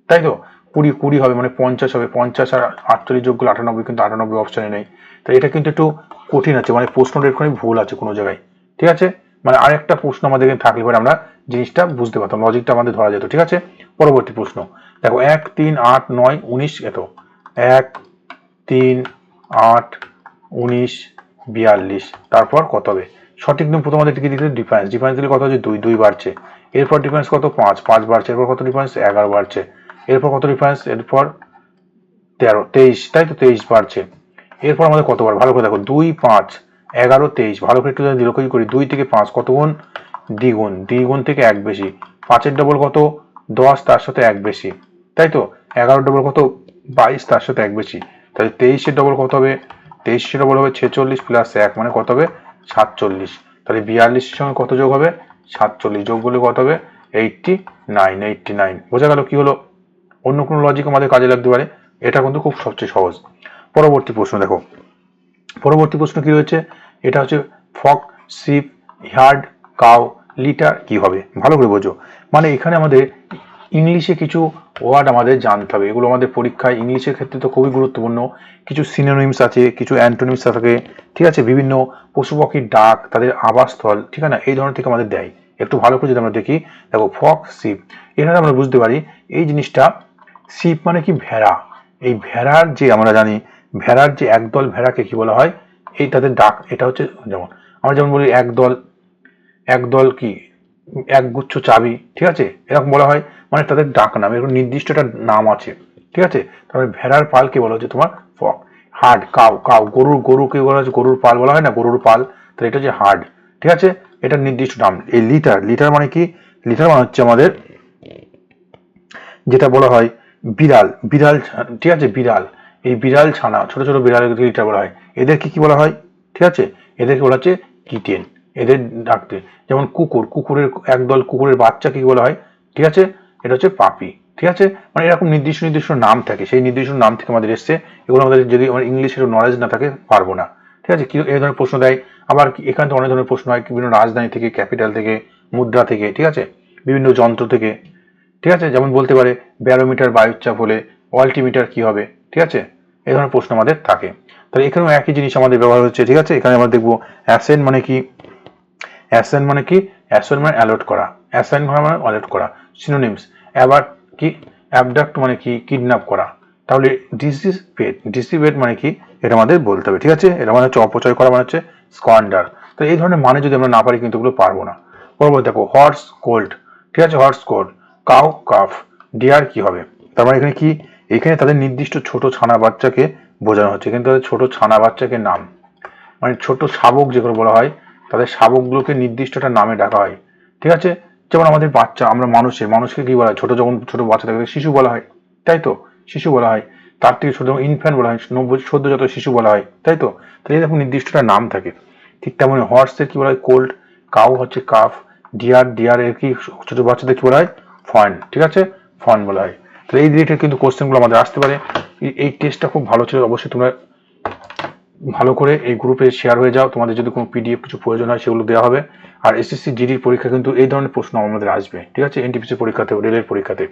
Speaker 1: তাই তো, 20 হবে মানে 50 হবে, 50 আর 48 যোগ করলে 98, কিন্তু 98 অপশনে নেই, তাই এটা কিন্তু একটু কঠিন আছে, মানে প্রশ্নটা একটুখানি ভুল আছে কোনো জায়গায়, ঠিক আছে, মানে আরেকটা প্রশ্ন আমাদের এখানে থাকলে পরে আমরা জিনিসটা বুঝতে পারতাম, লজিকটা আমাদের ধরা যেত, ঠিক আছে। পরবর্তী প্রশ্ন দেখো 1, 3, 8, 9, 19 এত 1, 3, 8, 19, 42 তারপর কত হবে? সঠিক নিয়ম প্রথম আমাদের কি দিতে ডিফারেন্স দিলে কত হচ্ছে 2, 2 বাড়ছে, এরপর ডিফারেন্স কত 5, 5 বাড়ছে, এরপর কত ডিফারেন্স 11 বাড়ছে, এরপর কত ডিফারেন্স এরপর 13, 23 তাই তো 23 বাড়ছে, এরপর আমাদের কত বার ভালো করে দেখো 2, 5, 11, 23 ভালো করে একটু যদি লক্ষ্য করি 2 থেকে 5 কত গুণ দ্বিগুণ, দ্বিগুণ থেকে 1 বেশি, 5 এর ডবল কত 10 তার সাথে 1 বেশি তাই তো, 11 ডবল কত 22 তার সাথে 1 বেশি, তাহলে 23 এর ডবল কত হবে 23 এর ডবল হবে 46 প্লাস 1 মানে কত হবে 47, তাহলে 42 এর সঙ্গে কত যোগ হবে 47 যোগ করলে কত হবে 89 বোঝা গেল কি হলো? অন্য কোনো লজিক আমাদের কাজে লাগতে পারে, এটা কিন্তু খুব সবচেয়ে সহজ। পরবর্তী প্রশ্ন দেখো, পরবর্তী প্রশ্ন কি রয়েছে, এটা হচ্ছে ফক, শিপ, হার্ড, কাউ, লিটার কি হবে ভালো করে বোঝো। মানে এখানে আমাদের ইংলিশে কিছু ওয়ার্ড আমাদের জানতে হবে, এগুলো আমাদের পরীক্ষায় ইংলিশের ক্ষেত্রে তো খুবই গুরুত্বপূর্ণ। কিছু সিনোনিমস আছে, কিছু অ্যান্টোনিমস থাকে, ঠিক আছে, বিভিন্ন পশু পাখির ডাক, তাদের আবাসস্থল, ঠিক আছে না, এই ধরনের থেকে আমাদের দেয়। একটু ভালো করে যদি আমরা দেখি, দেখো ফক, শিপ, এখানে আমরা বুঝতে পারি এই জিনিসটা, শিপ মানে কি ভেড়া, এই ভেড়ার যে আমরা জানি ভেড়ার যে একদল ভেড়াকে কি বলা হয়, এই তাদের ডাক, এটা হচ্ছে যেমন আমরা যেমন বলি একদল কি একগুচ্ছ চাবি, ঠিক আছে, এরকম বলা হয়, মানে তাদের ডাক নাম, এরকম নির্দিষ্ট একটা নাম আছে, ঠিক আছে। তারপরে ভেড়ার পালকে বলা হচ্ছে তোমার ফক। হার্ড, কাউ গরুকে বলা হচ্ছে গরুর পাল বলা হয় না, গরুর পাল, তাহলে এটা হচ্ছে হার্ড, ঠিক আছে, এটা নির্দিষ্ট নাম। এই লিটার মানে কি, লিটার মানে হচ্ছে আমাদের যেটা বলা হয় বিড়াল, ঠিক আছে, বিড়াল, এই বিড়াল ছানা, ছোট ছোট বিড়ালকে লিটার বলা হয়। এদেরকে কি বলা হয়, ঠিক আছে, এদেরকে বলা হচ্ছে কিটেন, এদের ডাকতে। যেমন কুকুরের একদল কুকুরের বাচ্চাকে কি বলা হয়, ঠিক আছে, এটা হচ্ছে পাপি, ঠিক আছে। মানে এরকম নির্দিষ্ট নাম থাকে, সেই নির্দিষ্ট নাম থেকে আমাদের এসছে, এগুলো আমাদের যদি আমার ইংলিশের নলেজ না থাকে পারবো না, ঠিক আছে। কি এই ধরনের প্রশ্ন দেয়, আবার এখান থেকে অনেক ধরনের প্রশ্ন হয়, বিভিন্ন রাজধানী থেকে, ক্যাপিটাল থেকে, মুদ্রা থেকে, ঠিক আছে, বিভিন্ন যন্ত্র থেকে, ঠিক আছে, যেমন বলতে পারে ব্যারোমিটার বায়ুর চাপ হলে অল্টিমিটার কি হবে, ঠিক আছে, এই ধরনের প্রশ্ন আমাদের থাকে। তাহলে এখানেও একই জিনিস আমাদের ব্যবহার হচ্ছে, ঠিক আছে। এখানে আমরা দেখবো অ্যাসেন্ট মানে কি, অ্যাসেন্ট মানে কি, অ্যাসেন্ট মানে অ্যালট করা, অ্যাসেন্ট মানে অ্যালট করা। সিনোনিমস, অ্যাবার্ট কি, অ্যাবডাক্ট মানে কি কিডন্যাপ করা। তাহলে ডিসিপেট মানে কি, এটা আমাদের বলতে হবে, ঠিক আছে, এটা মানে হচ্ছে অপচয় করা, মানে হচ্ছে স্কোয়ান্ডার। তো এই ধরনের মানে যদি আমরা না পারি কিন্তু এগুলো পারবো না। পরবর্তী দেখো হর্স, কোল্ড, ঠিক আছে, horse cold, cow, cough, deer কি হবে, তার মানে এখানে কি, এখানে তাদের নির্দিষ্ট ছোট ছানা বাচ্চাকে বোঝানো হচ্ছে, কিন্তু তাদের ছোট ছানা বাচ্চাকে নাম, মানে ছোট শাবক যেগুলো বলা হয়, তাদের শাবকগুলোকে নির্দিষ্ট একটা নামে ডাকা হয়, ঠিক আছে। যেমন আমাদের বাচ্চা, আমরা মানুষকে কি বলা হয়, যখন ছোট বাচ্চা থাকে শিশু বলা হয়, তাই তো, শিশু বলা হয়। তার থেকে ছোট ইনফ্যান্ট বলা হয়, সদ্যজাত শিশু বলা হয়, তাই তো। তাহলে এরকম নির্দিষ্ট একটা নাম থাকে। ঠিক তেমন হর্সের কি বলা হয় কোল্ড, কাউ হচ্ছে কাফ, ডিয়ার এর কি ছোট বাচ্চাদের কি বলা হয় ফন, ঠিক আছে, ফন বলা হয়। তাহলে এই রিলেটেড কিন্তু কোশ্চেনগুলো আমাদের আসতে পারে। এই টেস্টটা খুব ভালো ছিল, অবশ্যই তোমরা ভালো করে এই গ্রুপে শেয়ার হয়ে যাও, তোমাদের যদি কোনো পিডিএফ কিছু প্রয়োজন হয় সেগুলো দেওয়া হবে। আর এসএসসি জিডির পরীক্ষা কিন্তু এই ধরনের প্রশ্ন আমাদের আসবে, ঠিক আছে, এনটিপিসি পরীক্ষাতে, রেলের পরীক্ষাতে।